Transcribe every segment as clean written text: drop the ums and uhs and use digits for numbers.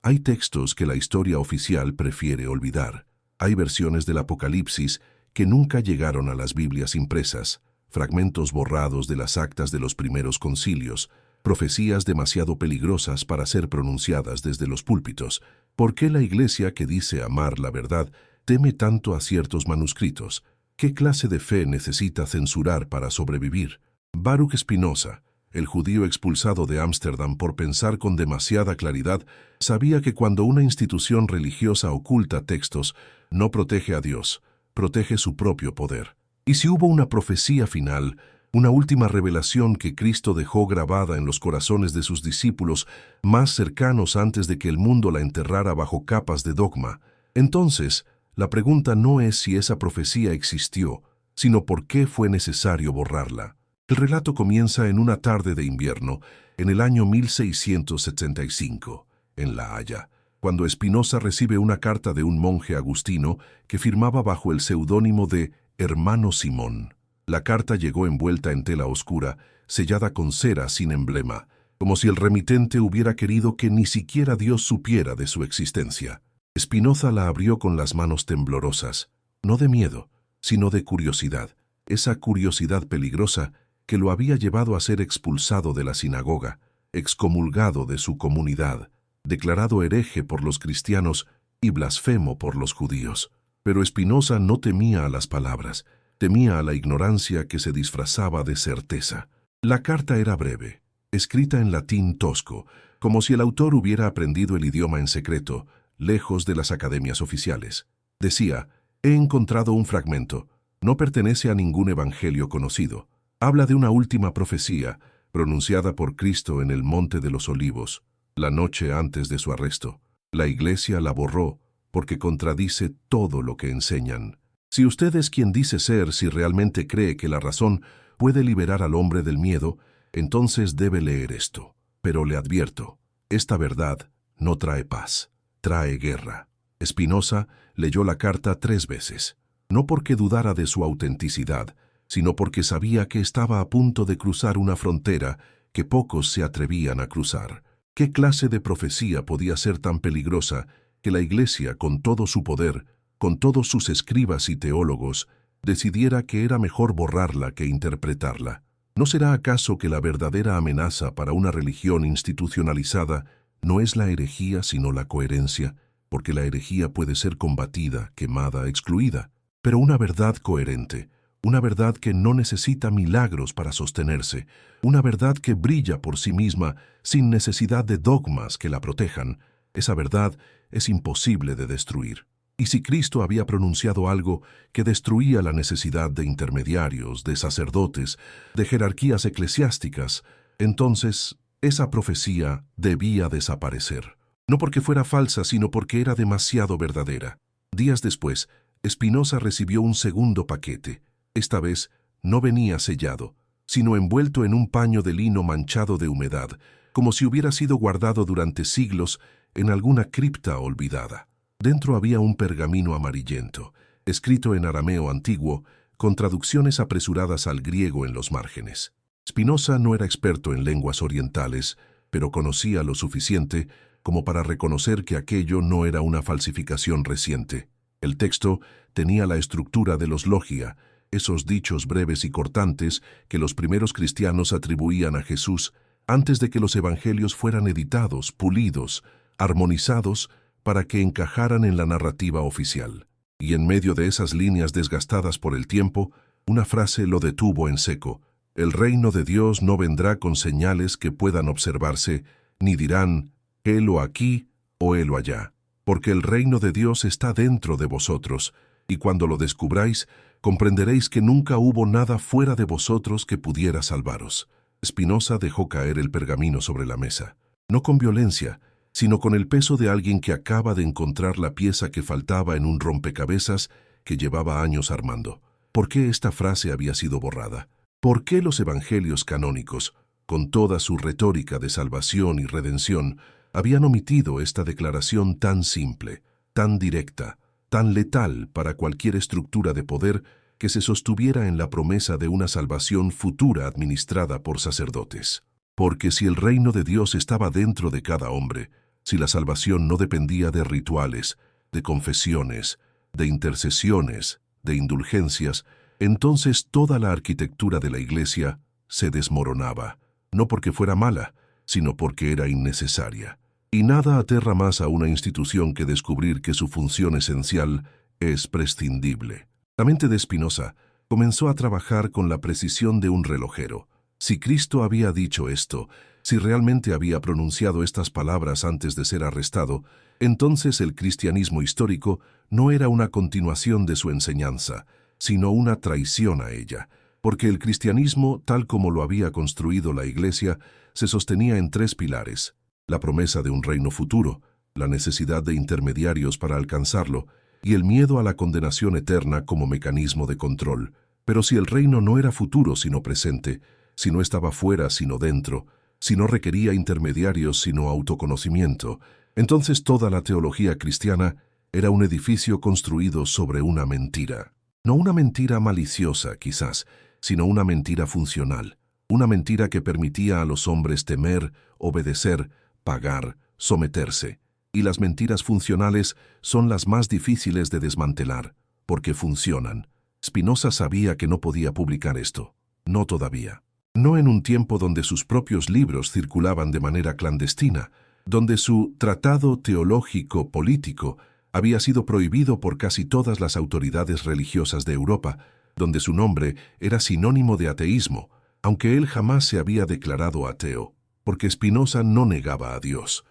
Hay textos que la historia oficial prefiere olvidar. Hay versiones del Apocalipsis que nunca llegaron a las Biblias impresas, fragmentos borrados de las actas de los primeros concilios, profecías demasiado peligrosas para ser pronunciadas desde los púlpitos. ¿Por qué la Iglesia, que dice amar la verdad, teme tanto a ciertos manuscritos? ¿Qué clase de fe necesita censurar para sobrevivir? Baruch Spinoza, el judío expulsado de Ámsterdam por pensar con demasiada claridad, sabía que cuando una institución religiosa oculta textos, no protege a Dios, protege su propio poder. Y si hubo una profecía final, una última revelación que Cristo dejó grabada en los corazones de sus discípulos más cercanos antes de que el mundo la enterrara bajo capas de dogma, entonces la pregunta no es si esa profecía existió, sino por qué fue necesario borrarla. El relato comienza en una tarde de invierno, en el año 1675, en La Haya, cuando Spinoza recibe una carta de un monje agustino que firmaba bajo el seudónimo de Hermano Simón. La carta llegó envuelta en tela oscura, sellada con cera sin emblema, como si el remitente hubiera querido que ni siquiera Dios supiera de su existencia. Spinoza la abrió con las manos temblorosas, no de miedo, sino de curiosidad, esa curiosidad peligrosa que lo había llevado a ser expulsado de la sinagoga, excomulgado de su comunidad, declarado hereje por los cristianos y blasfemo por los judíos. Pero Spinoza no temía a las palabras, temía a la ignorancia que se disfrazaba de certeza. La carta era breve, escrita en latín tosco, como si el autor hubiera aprendido el idioma en secreto, lejos de las academias oficiales. Decía: he encontrado un fragmento, no pertenece a ningún evangelio conocido. Habla de una última profecía, pronunciada por Cristo en el Monte de los Olivos, la noche antes de su arresto. La Iglesia la borró porque contradice todo lo que enseñan. Si usted es quien dice ser, si realmente cree que la razón puede liberar al hombre del miedo, entonces debe leer esto. Pero le advierto, esta verdad no trae paz, trae guerra. Spinoza leyó la carta 3 veces, no porque dudara de su autenticidad, sino porque sabía que estaba a punto de cruzar una frontera que pocos se atrevían a cruzar. ¿Qué clase de profecía podía ser tan peligrosa que la Iglesia, con todo su poder, con todos sus escribas y teólogos, decidiera que era mejor borrarla que interpretarla? ¿No será acaso que la verdadera amenaza para una religión institucionalizada no es la herejía sino la coherencia? Porque la herejía puede ser combatida, quemada, excluida, pero una verdad coherente, una verdad que no necesita milagros para sostenerse, una verdad que brilla por sí misma sin necesidad de dogmas que la protejan, esa verdad es imposible de destruir. Y si Cristo había pronunciado algo que destruía la necesidad de intermediarios, de sacerdotes, de jerarquías eclesiásticas, entonces esa profecía debía desaparecer. No porque fuera falsa, sino porque era demasiado verdadera. Días después, Spinoza recibió un segundo paquete. Esta vez no venía sellado, sino envuelto en un paño de lino manchado de humedad, como si hubiera sido guardado durante siglos en alguna cripta olvidada. Dentro había un pergamino amarillento, escrito en arameo antiguo, con traducciones apresuradas al griego en los márgenes. Spinoza no era experto en lenguas orientales, pero conocía lo suficiente como para reconocer que aquello no era una falsificación reciente. El texto tenía la estructura de los logia, esos dichos breves y cortantes que los primeros cristianos atribuían a Jesús antes de que los evangelios fueran editados, pulidos, armonizados para que encajaran en la narrativa oficial. Y en medio de esas líneas desgastadas por el tiempo, una frase lo detuvo en seco: el reino de Dios no vendrá con señales que puedan observarse, ni dirán, helo aquí o helo allá, porque el reino de Dios está dentro de vosotros, y cuando lo descubráis, comprenderéis que nunca hubo nada fuera de vosotros que pudiera salvaros. Spinoza dejó caer el pergamino sobre la mesa, no con violencia, sino con el peso de alguien que acaba de encontrar la pieza que faltaba en un rompecabezas que llevaba años armando. ¿Por qué esta frase había sido borrada? ¿Por qué los evangelios canónicos, con toda su retórica de salvación y redención, habían omitido esta declaración tan simple, tan directa, tan letal para cualquier estructura de poder que se sostuviera en la promesa de una salvación futura administrada por sacerdotes? Porque si el reino de Dios estaba dentro de cada hombre, Si la salvación no dependía de rituales, de confesiones, de intercesiones, de indulgencias, entonces toda la arquitectura de la Iglesia se desmoronaba, no porque fuera mala, sino porque era innecesaria. Y nada aterra más a una institución que descubrir que su función esencial es prescindible. La mente de Spinoza comenzó a trabajar con la precisión de un relojero. Si Cristo había dicho esto, si realmente había pronunciado estas palabras antes de ser arrestado, entonces el cristianismo histórico no era una continuación de su enseñanza, sino una traición a ella, porque el cristianismo, tal como lo había construido la Iglesia, se sostenía en tres pilares: la promesa de un reino futuro, la necesidad de intermediarios para alcanzarlo, y el miedo a la condenación eterna como mecanismo de control. Pero si el reino no era futuro sino presente, si no estaba fuera sino dentro, si no requería intermediarios sino autoconocimiento, entonces toda la teología cristiana era un edificio construido sobre una mentira. No una mentira maliciosa, quizás, sino una mentira funcional, una mentira que permitía a los hombres temer, obedecer, pagar, someterse. Y las mentiras funcionales son las más difíciles de desmantelar, porque funcionan. Spinoza sabía que no podía publicar esto. No todavía. No en un tiempo donde sus propios libros circulaban de manera clandestina, donde su tratado teológico-político había sido prohibido por casi todas las autoridades religiosas de Europa, donde su nombre era sinónimo de ateísmo, aunque él jamás se había declarado ateo, porque Spinoza no negaba a Dios.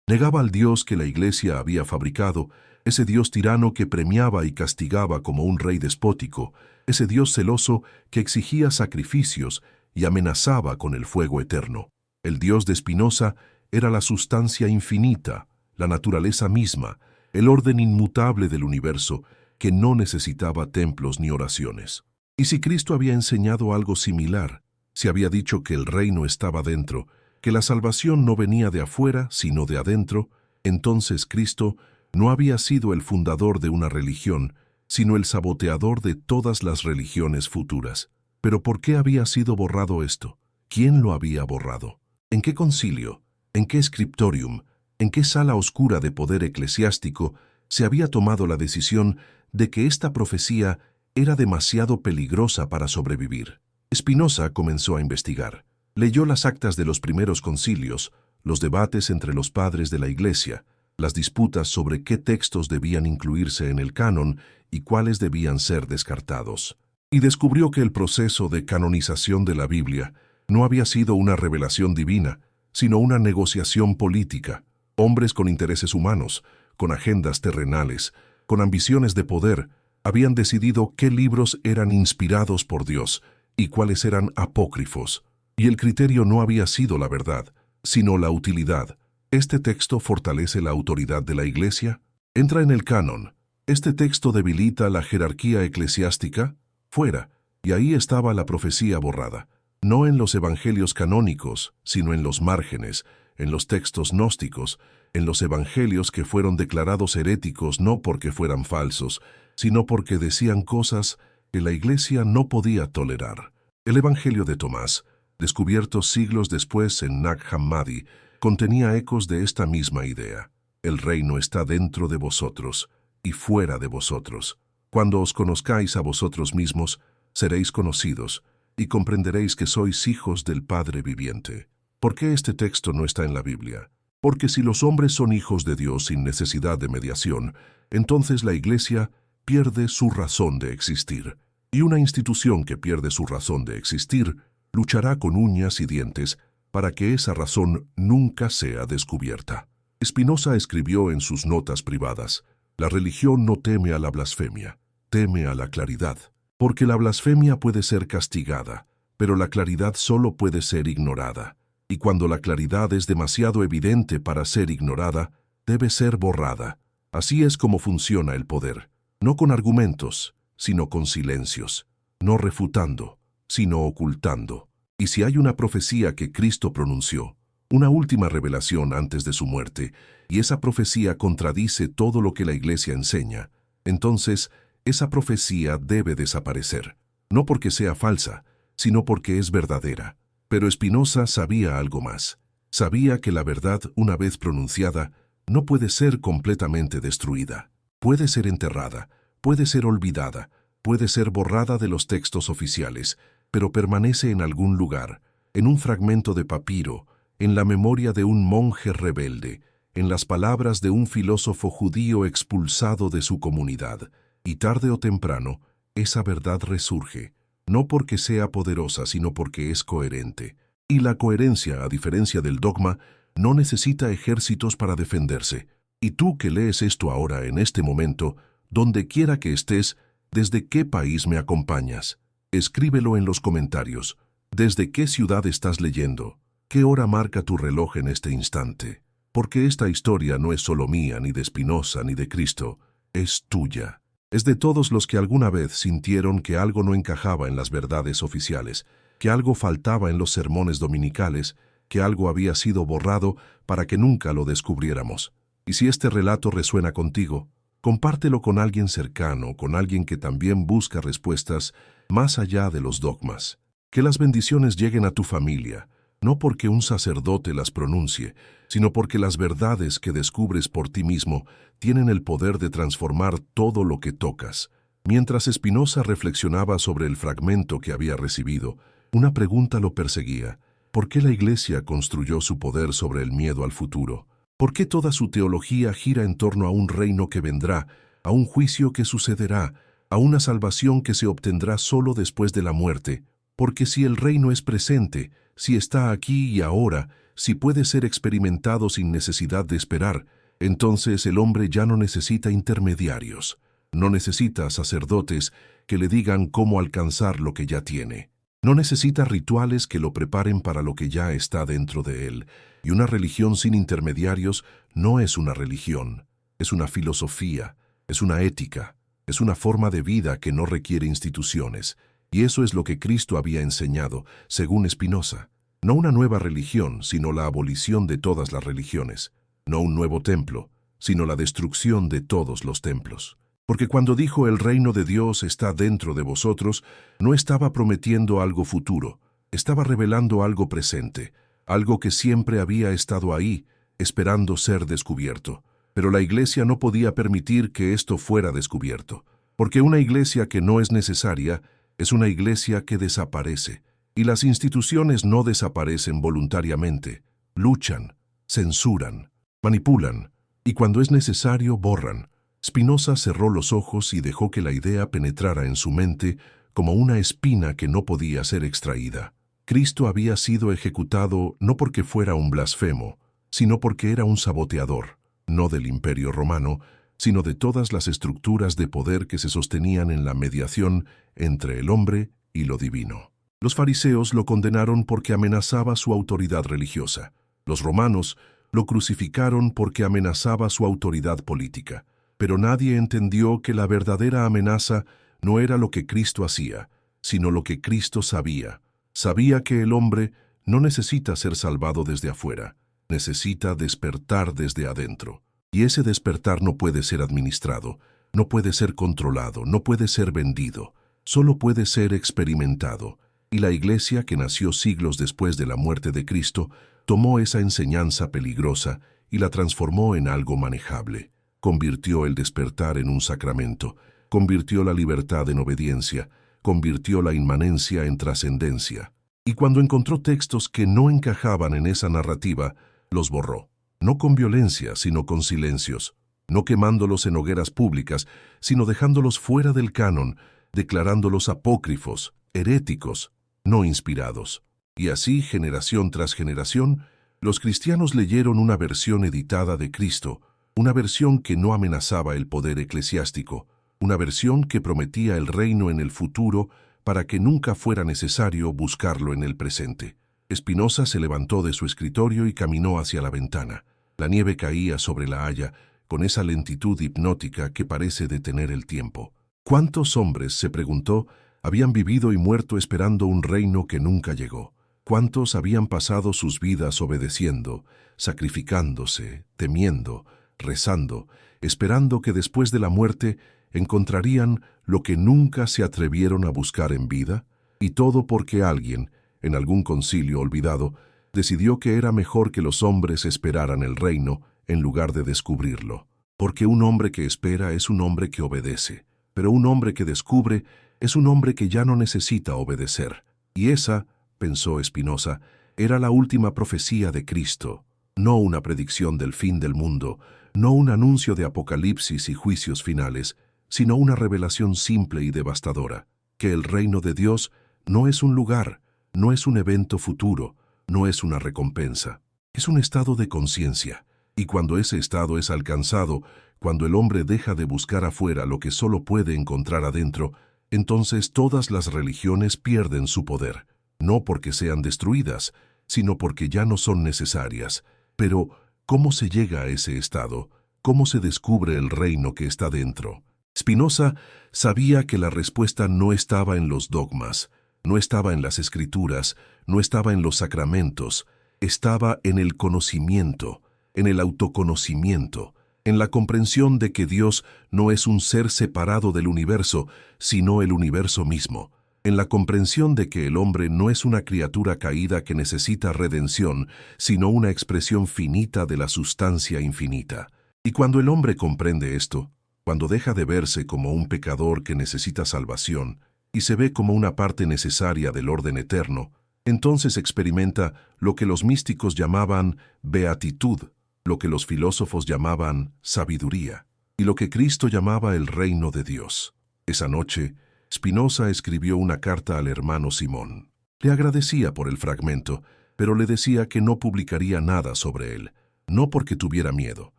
Negaba al Dios que la Iglesia había fabricado, ese Dios tirano que premiaba y castigaba como un rey despótico, ese Dios celoso que exigía sacrificios y amenazaba con el fuego eterno. El Dios de Spinoza era la sustancia infinita, la naturaleza misma, el orden inmutable del universo, que no necesitaba templos ni oraciones. Y si Cristo había enseñado algo similar, si había dicho que el reino estaba dentro, que la salvación no venía de afuera, sino de adentro, entonces Cristo no había sido el fundador de una religión, sino el saboteador de todas las religiones futuras. ¿Pero por qué había sido borrado esto? ¿Quién lo había borrado? ¿En qué concilio? ¿En qué scriptorium? ¿En qué sala oscura de poder eclesiástico se había tomado la decisión de que esta profecía era demasiado peligrosa para sobrevivir? Spinoza comenzó a investigar. Leyó las actas de los primeros concilios, los debates entre los padres de la Iglesia, las disputas sobre qué textos debían incluirse en el canon y cuáles debían ser descartados. Y descubrió que el proceso de canonización de la Biblia no había sido una revelación divina, sino una negociación política. Hombres con intereses humanos, con agendas terrenales, con ambiciones de poder, habían decidido qué libros eran inspirados por Dios y cuáles eran apócrifos. Y el criterio no había sido la verdad, sino la utilidad. ¿Este texto fortalece la autoridad de la Iglesia? Entra en el canon. ¿Este texto debilita la jerarquía eclesiástica? Fuera. Y ahí estaba la profecía borrada. No en los evangelios canónicos, sino en los márgenes, en los textos gnósticos, en los evangelios que fueron declarados heréticos no porque fueran falsos, sino porque decían cosas que la Iglesia no podía tolerar. El evangelio de Tomás, descubierto siglos después en Nag Hammadi, contenía ecos de esta misma idea. El reino está dentro de vosotros y fuera de vosotros. Cuando os conozcáis a vosotros mismos, seréis conocidos y comprenderéis que sois hijos del Padre viviente. ¿Por qué este texto no está en la Biblia? Porque si los hombres son hijos de Dios sin necesidad de mediación, entonces la Iglesia pierde su razón de existir. Y una institución que pierde su razón de existir luchará con uñas y dientes para que esa razón nunca sea descubierta. Spinoza escribió en sus notas privadas: la religión no teme a la blasfemia, teme a la claridad, porque la blasfemia puede ser castigada, pero la claridad solo puede ser ignorada. Y cuando la claridad es demasiado evidente para ser ignorada, debe ser borrada. Así es como funciona el poder, no con argumentos, sino con silencios, no refutando, sino ocultando. Y si hay una profecía que Cristo pronunció, una última revelación antes de su muerte, y esa profecía contradice todo lo que la Iglesia enseña, entonces esa profecía debe desaparecer, no porque sea falsa, sino porque es verdadera. Pero Spinoza sabía algo más. Sabía que la verdad, una vez pronunciada, no puede ser completamente destruida. Puede ser enterrada, puede ser olvidada, puede ser borrada de los textos oficiales, pero permanece en algún lugar, en un fragmento de papiro, en la memoria de un monje rebelde, en las palabras de un filósofo judío expulsado de su comunidad. Y tarde o temprano, esa verdad resurge, no porque sea poderosa, sino porque es coherente. Y la coherencia, a diferencia del dogma, no necesita ejércitos para defenderse. Y tú que lees esto ahora, en este momento, donde quiera que estés, ¿desde qué país me acompañas? Escríbelo en los comentarios. ¿Desde qué ciudad estás leyendo? ¿Qué hora marca tu reloj en este instante? Porque esta historia no es solo mía, ni de Spinoza, ni de Cristo, es tuya. Es de todos los que alguna vez sintieron que algo no encajaba en las verdades oficiales, que algo faltaba en los sermones dominicales, que algo había sido borrado para que nunca lo descubriéramos. Y si este relato resuena contigo, compártelo con alguien cercano, con alguien que también busca respuestas más allá de los dogmas. Que las bendiciones lleguen a tu familia, no porque un sacerdote las pronuncie, sino porque las verdades que descubres por ti mismo tienen el poder de transformar todo lo que tocas. Mientras Spinoza reflexionaba sobre el fragmento que había recibido, una pregunta lo perseguía. ¿Por qué la Iglesia construyó su poder sobre el miedo al futuro? ¿Por qué toda su teología gira en torno a un reino que vendrá, a un juicio que sucederá, a una salvación que se obtendrá solo después de la muerte? Porque si el reino es presente, si está aquí y ahora, si puede ser experimentado sin necesidad de esperar, entonces el hombre ya no necesita intermediarios, no necesita sacerdotes que le digan cómo alcanzar lo que ya tiene. No necesita rituales que lo preparen para lo que ya está dentro de él. Y una religión sin intermediarios no es una religión, es una filosofía, es una ética, es una forma de vida que no requiere instituciones. Y eso es lo que Cristo había enseñado, según Spinoza. No una nueva religión, sino la abolición de todas las religiones. No un nuevo templo, sino la destrucción de todos los templos. Porque cuando dijo el reino de Dios está dentro de vosotros, no estaba prometiendo algo futuro, estaba revelando algo presente, algo que siempre había estado ahí, esperando ser descubierto. Pero la Iglesia no podía permitir que esto fuera descubierto, porque una Iglesia que no es necesaria es una Iglesia que desaparece. Y las instituciones no desaparecen voluntariamente, luchan, censuran, manipulan, y cuando es necesario borran. Spinoza cerró los ojos y dejó que la idea penetrara en su mente como una espina que no podía ser extraída. Cristo había sido ejecutado no porque fuera un blasfemo, sino porque era un saboteador, no del Imperio Romano, sino de todas las estructuras de poder que se sostenían en la mediación entre el hombre y lo divino. Los fariseos lo condenaron porque amenazaba su autoridad religiosa. Los romanos lo crucificaron porque amenazaba su autoridad política. Pero nadie entendió que la verdadera amenaza no era lo que Cristo hacía, sino lo que Cristo sabía. Sabía que el hombre no necesita ser salvado desde afuera, necesita despertar desde adentro. Y ese despertar no puede ser administrado, no puede ser controlado, no puede ser vendido, solo puede ser experimentado. Y la Iglesia, que nació siglos después de la muerte de Cristo, tomó esa enseñanza peligrosa y la transformó en algo manejable. Convirtió el despertar en un sacramento, convirtió la libertad en obediencia, convirtió la inmanencia en trascendencia. Y cuando encontró textos que no encajaban en esa narrativa, los borró. No con violencia, sino con silencios. No quemándolos en hogueras públicas, sino dejándolos fuera del canon, declarándolos apócrifos, heréticos, no inspirados. Y así, generación tras generación, los cristianos leyeron una versión editada de Cristo, una versión que no amenazaba el poder eclesiástico, una versión que prometía el reino en el futuro para que nunca fuera necesario buscarlo en el presente. Spinoza se levantó de su escritorio y caminó hacia la ventana. La nieve caía sobre la haya con esa lentitud hipnótica que parece detener el tiempo. ¿Cuántos hombres, se preguntó, habían vivido y muerto esperando un reino que nunca llegó? ¿Cuántos habían pasado sus vidas obedeciendo, sacrificándose, temiendo, rezando, esperando que después de la muerte encontrarían lo que nunca se atrevieron a buscar en vida? Y todo porque alguien, en algún concilio olvidado, decidió que era mejor que los hombres esperaran el reino en lugar de descubrirlo. Porque un hombre que espera es un hombre que obedece, pero un hombre que descubre es un hombre que ya no necesita obedecer. Y esa, pensó Spinoza, era la última profecía de Cristo, no una predicción del fin del mundo, no un anuncio de apocalipsis y juicios finales, sino una revelación simple y devastadora, que el reino de Dios no es un lugar, no es un evento futuro, no es una recompensa, es un estado de conciencia. Y cuando ese estado es alcanzado, cuando el hombre deja de buscar afuera lo que solo puede encontrar adentro, entonces todas las religiones pierden su poder, no porque sean destruidas, sino porque ya no son necesarias. Pero, ¿cómo se llega a ese estado? ¿Cómo se descubre el reino que está dentro? Spinoza sabía que la respuesta no estaba en los dogmas, no estaba en las escrituras, no estaba en los sacramentos, estaba en el conocimiento, en el autoconocimiento, en la comprensión de que Dios no es un ser separado del universo, sino el universo mismo, en la comprensión de que el hombre no es una criatura caída que necesita redención, sino una expresión finita de la sustancia infinita. Y cuando el hombre comprende esto, cuando deja de verse como un pecador que necesita salvación y se ve como una parte necesaria del orden eterno, entonces experimenta lo que los místicos llamaban beatitud, lo que los filósofos llamaban sabiduría, y lo que Cristo llamaba el reino de Dios. Esa noche, Spinoza escribió una carta al hermano Simón. Le agradecía por el fragmento, pero le decía que no publicaría nada sobre él, no porque tuviera miedo,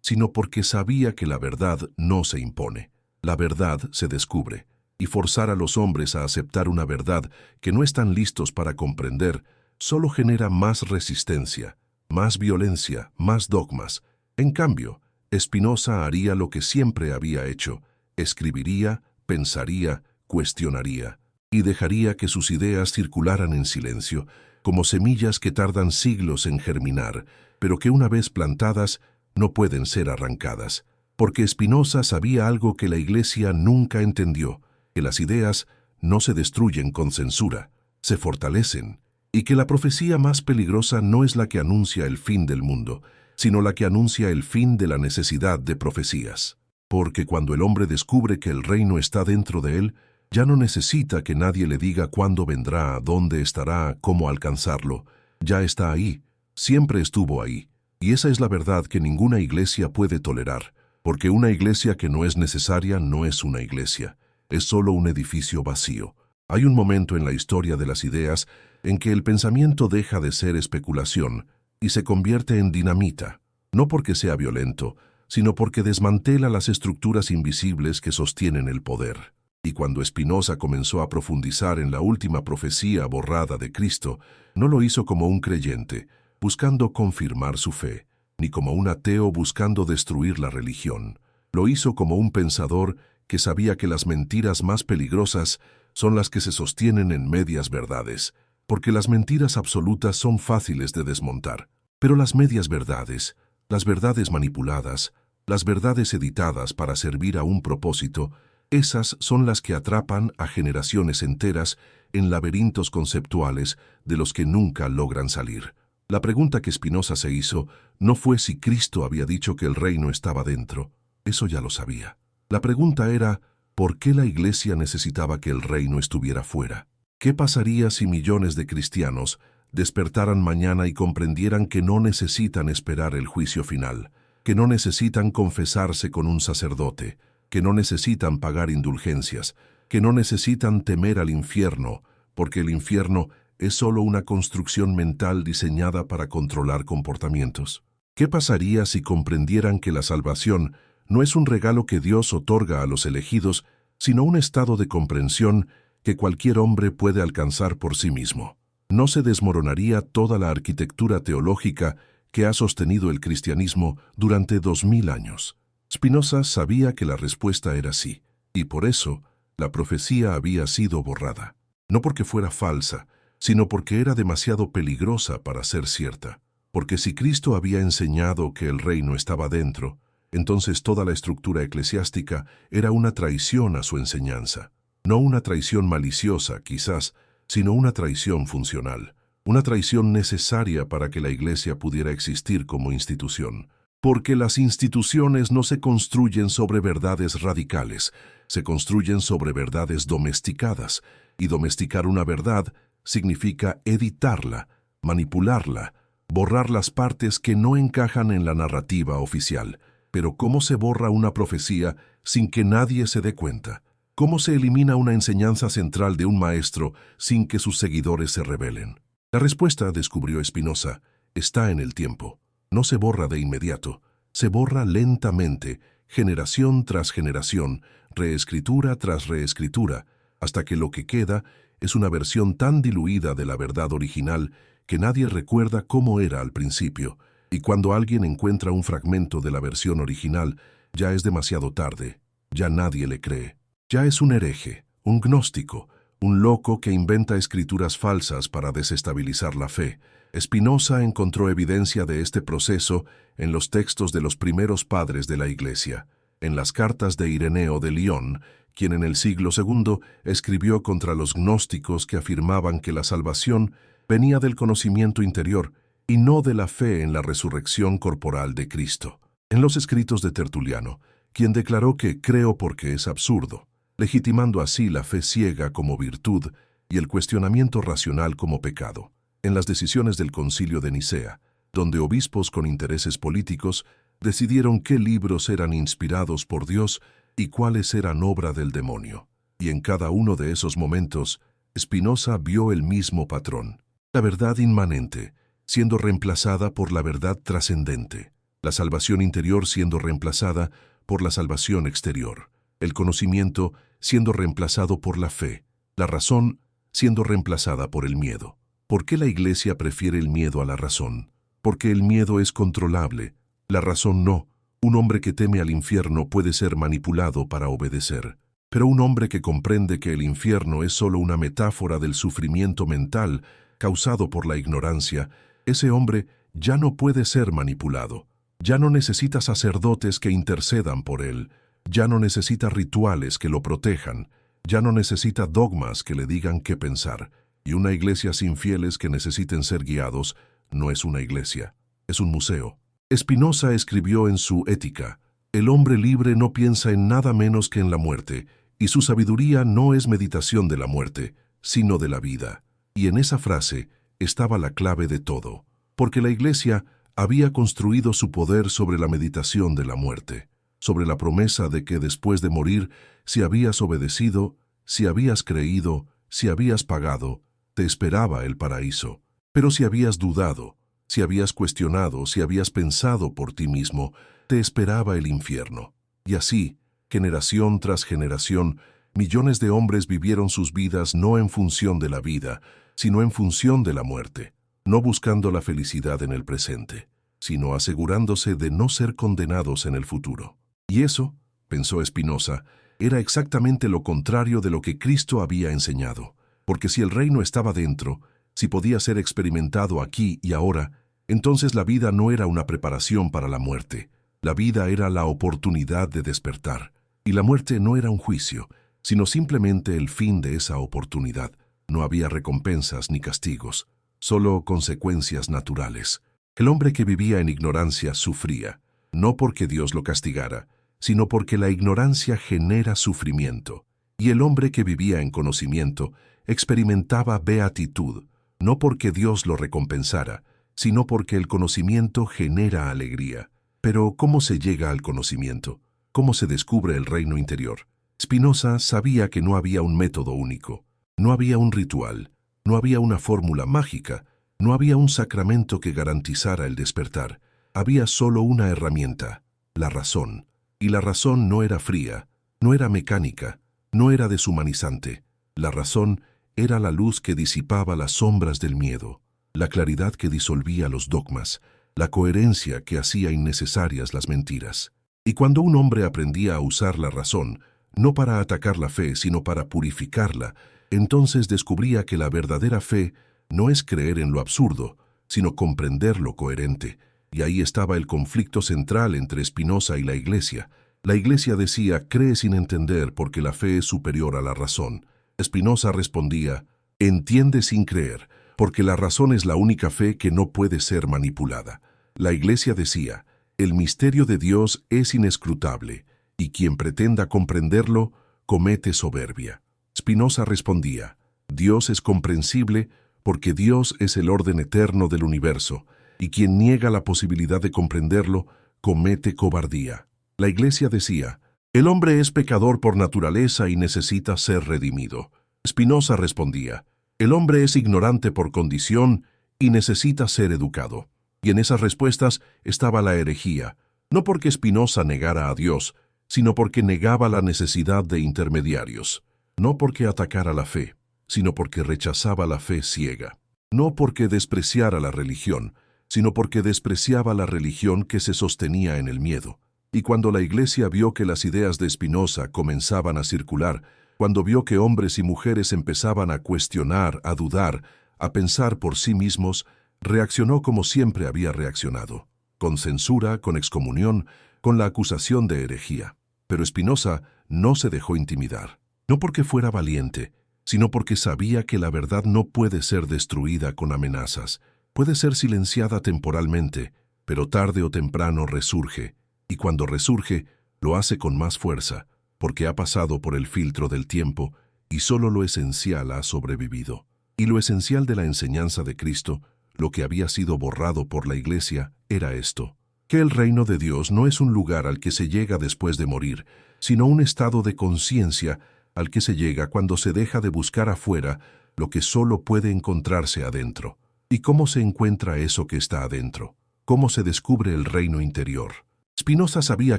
sino porque sabía que la verdad no se impone. La verdad se descubre, y forzar a los hombres a aceptar una verdad que no están listos para comprender solo genera más resistencia, más violencia, más dogmas. En cambio, Spinoza haría lo que siempre había hecho: escribiría, pensaría, cuestionaría, y dejaría que sus ideas circularan en silencio, como semillas que tardan siglos en germinar, pero que una vez plantadas no pueden ser arrancadas. Porque Spinoza sabía algo que la Iglesia nunca entendió: que las ideas no se destruyen con censura, se fortalecen, y que la profecía más peligrosa no es la que anuncia el fin del mundo, sino la que anuncia el fin de la necesidad de profecías. Porque cuando el hombre descubre que el reino está dentro de él, ya no necesita que nadie le diga cuándo vendrá, dónde estará, cómo alcanzarlo. Ya está ahí, siempre estuvo ahí. Y esa es la verdad que ninguna iglesia puede tolerar, porque una iglesia que no es necesaria no es una iglesia, es solo un edificio vacío. Hay un momento en la historia de las ideas en que el pensamiento deja de ser especulación y se convierte en dinamita, no porque sea violento, sino porque desmantela las estructuras invisibles que sostienen el poder. Y cuando Spinoza comenzó a profundizar en la última profecía borrada de Cristo, no lo hizo como un creyente, buscando confirmar su fe, ni como un ateo buscando destruir la religión. Lo hizo como un pensador que sabía que las mentiras más peligrosas son las que se sostienen en medias verdades, porque las mentiras absolutas son fáciles de desmontar. Pero las medias verdades, las verdades manipuladas, las verdades editadas para servir a un propósito, esas son las que atrapan a generaciones enteras en laberintos conceptuales de los que nunca logran salir. La pregunta que Spinoza se hizo no fue si Cristo había dicho que el reino estaba dentro. Eso ya lo sabía. La pregunta era, ¿por qué la Iglesia necesitaba que el reino estuviera fuera? ¿Qué pasaría si millones de cristianos despertaran mañana y comprendieran que no necesitan esperar el juicio final, que no necesitan confesarse con un sacerdote, que no necesitan pagar indulgencias, que no necesitan temer al infierno, porque el infierno es solo una construcción mental diseñada para controlar comportamientos? ¿Qué pasaría si comprendieran que la salvación no es un regalo que Dios otorga a los elegidos, sino un estado de comprensión que cualquier hombre puede alcanzar por sí mismo? ¿No se desmoronaría toda la arquitectura teológica que ha sostenido el cristianismo durante 2000 años? Spinoza sabía que la respuesta era sí, y por eso la profecía había sido borrada. No porque fuera falsa, sino porque era demasiado peligrosa para ser cierta. Porque si Cristo había enseñado que el reino estaba dentro, entonces toda la estructura eclesiástica era una traición a su enseñanza. No una traición maliciosa, quizás, sino una traición funcional. una traición necesaria para que la Iglesia pudiera existir como institución. Porque las instituciones no se construyen sobre verdades radicales, se construyen sobre verdades domesticadas, y domesticar una verdad significa editarla, manipularla, borrar las partes que no encajan en la narrativa oficial. Pero ¿cómo se borra una profecía sin que nadie se dé cuenta? ¿Cómo se elimina una enseñanza central de un maestro sin que sus seguidores se rebelen? La respuesta, descubrió Spinoza, está en el tiempo. No se borra de inmediato, se borra lentamente, generación tras generación, reescritura tras reescritura, hasta que lo que queda es una versión tan diluida de la verdad original que nadie recuerda cómo era al principio, y cuando alguien encuentra un fragmento de la versión original, ya es demasiado tarde, ya nadie le cree. Ya es un hereje, un gnóstico, un loco que inventa escrituras falsas para desestabilizar la fe. Spinoza encontró evidencia de este proceso en los textos de los primeros padres de la Iglesia, en las cartas de Ireneo de Lyon, quien en el siglo II escribió contra los gnósticos que afirmaban que la salvación venía del conocimiento interior y no de la fe en la resurrección corporal de Cristo. En los escritos de Tertuliano, quien declaró que creo porque es absurdo, legitimando así la fe ciega como virtud y el cuestionamiento racional como pecado. En las decisiones del Concilio de Nicea, donde obispos con intereses políticos decidieron qué libros eran inspirados por Dios y cuáles eran obra del demonio. Y en cada uno de esos momentos, Spinoza vio el mismo patrón: la verdad inmanente siendo reemplazada por la verdad trascendente, la salvación interior siendo reemplazada por la salvación exterior, el conocimiento siendo reemplazado por la fe, la razón siendo reemplazada por el miedo. ¿Por qué la Iglesia prefiere el miedo a la razón? Porque el miedo es controlable, la razón no. Un hombre que teme al infierno puede ser manipulado para obedecer. Pero un hombre que comprende que el infierno es solo una metáfora del sufrimiento mental causado por la ignorancia, ese hombre ya no puede ser manipulado. Ya no necesita sacerdotes que intercedan por él. Ya no necesita rituales que lo protejan. Ya no necesita dogmas que le digan qué pensar. Y una iglesia sin fieles que necesiten ser guiados no es una iglesia, es un museo. Spinoza escribió en su Ética: el hombre libre no piensa en nada menos que en la muerte, y su sabiduría no es meditación de la muerte, sino de la vida. Y en esa frase estaba la clave de todo, porque la Iglesia había construido su poder sobre la meditación de la muerte, sobre la promesa de que después de morir, si habías obedecido, si habías creído, si habías pagado, te esperaba el paraíso. Pero si habías dudado, si habías cuestionado, si habías pensado por ti mismo, te esperaba el infierno. Y así, generación tras generación, millones de hombres vivieron sus vidas no en función de la vida, sino en función de la muerte, no buscando la felicidad en el presente, sino asegurándose de no ser condenados en el futuro. Y eso, pensó Spinoza, era exactamente lo contrario de lo que Cristo había enseñado, porque si el reino estaba dentro, si podía ser experimentado aquí y ahora, entonces la vida no era una preparación para la muerte, la vida era la oportunidad de despertar, y la muerte no era un juicio, sino simplemente el fin de esa oportunidad. No había recompensas ni castigos, solo consecuencias naturales. El hombre que vivía en ignorancia sufría, no porque Dios lo castigara, sino porque la ignorancia genera sufrimiento. Y el hombre que vivía en conocimiento experimentaba beatitud, no porque Dios lo recompensara, sino porque el conocimiento genera alegría. Pero, ¿cómo se llega al conocimiento? ¿Cómo se descubre el reino interior? Spinoza sabía que no había un método único, no había un ritual, no había una fórmula mágica, no había un sacramento que garantizara el despertar. Había solo una herramienta, la razón. Y la razón no era fría, no era mecánica, no era deshumanizante. La razón era la luz que disipaba las sombras del miedo, la claridad que disolvía los dogmas, la coherencia que hacía innecesarias las mentiras. Y cuando un hombre aprendía a usar la razón, no para atacar la fe, sino para purificarla, entonces descubría que la verdadera fe no es creer en lo absurdo, sino comprender lo coherente. Y ahí estaba el conflicto central entre Spinoza y la Iglesia. La Iglesia decía: cree sin entender porque la fe es superior a la razón. Spinoza respondía: entiende sin creer, porque la razón es la única fe que no puede ser manipulada. La Iglesia decía, el misterio de Dios es inescrutable, y quien pretenda comprenderlo, comete soberbia. Spinoza respondía, Dios es comprensible porque Dios es el orden eterno del universo, y quien niega la posibilidad de comprenderlo, comete cobardía. La Iglesia decía, el hombre es pecador por naturaleza y necesita ser redimido. Spinoza respondía, el hombre es ignorante por condición y necesita ser educado. Y en esas respuestas estaba la herejía, no porque Spinoza negara a Dios, sino porque negaba la necesidad de intermediarios, no porque atacara la fe, sino porque rechazaba la fe ciega, no porque despreciara la religión, sino porque despreciaba la religión que se sostenía en el miedo. Y cuando la Iglesia vio que las ideas de Spinoza comenzaban a circular, cuando vio que hombres y mujeres empezaban a cuestionar, a dudar, a pensar por sí mismos, reaccionó como siempre había reaccionado, con censura, con excomunión, con la acusación de herejía. Pero Spinoza no se dejó intimidar, no porque fuera valiente, sino porque sabía que la verdad no puede ser destruida con amenazas, puede ser silenciada temporalmente, pero tarde o temprano resurge, y cuando resurge, lo hace con más fuerza, porque ha pasado por el filtro del tiempo y solo lo esencial ha sobrevivido. Y lo esencial de la enseñanza de Cristo, lo que había sido borrado por la Iglesia, era esto, que el reino de Dios no es un lugar al que se llega después de morir, sino un estado de conciencia al que se llega cuando se deja de buscar afuera lo que solo puede encontrarse adentro. ¿Y cómo se encuentra eso que está adentro? ¿Cómo se descubre el reino interior? Spinoza sabía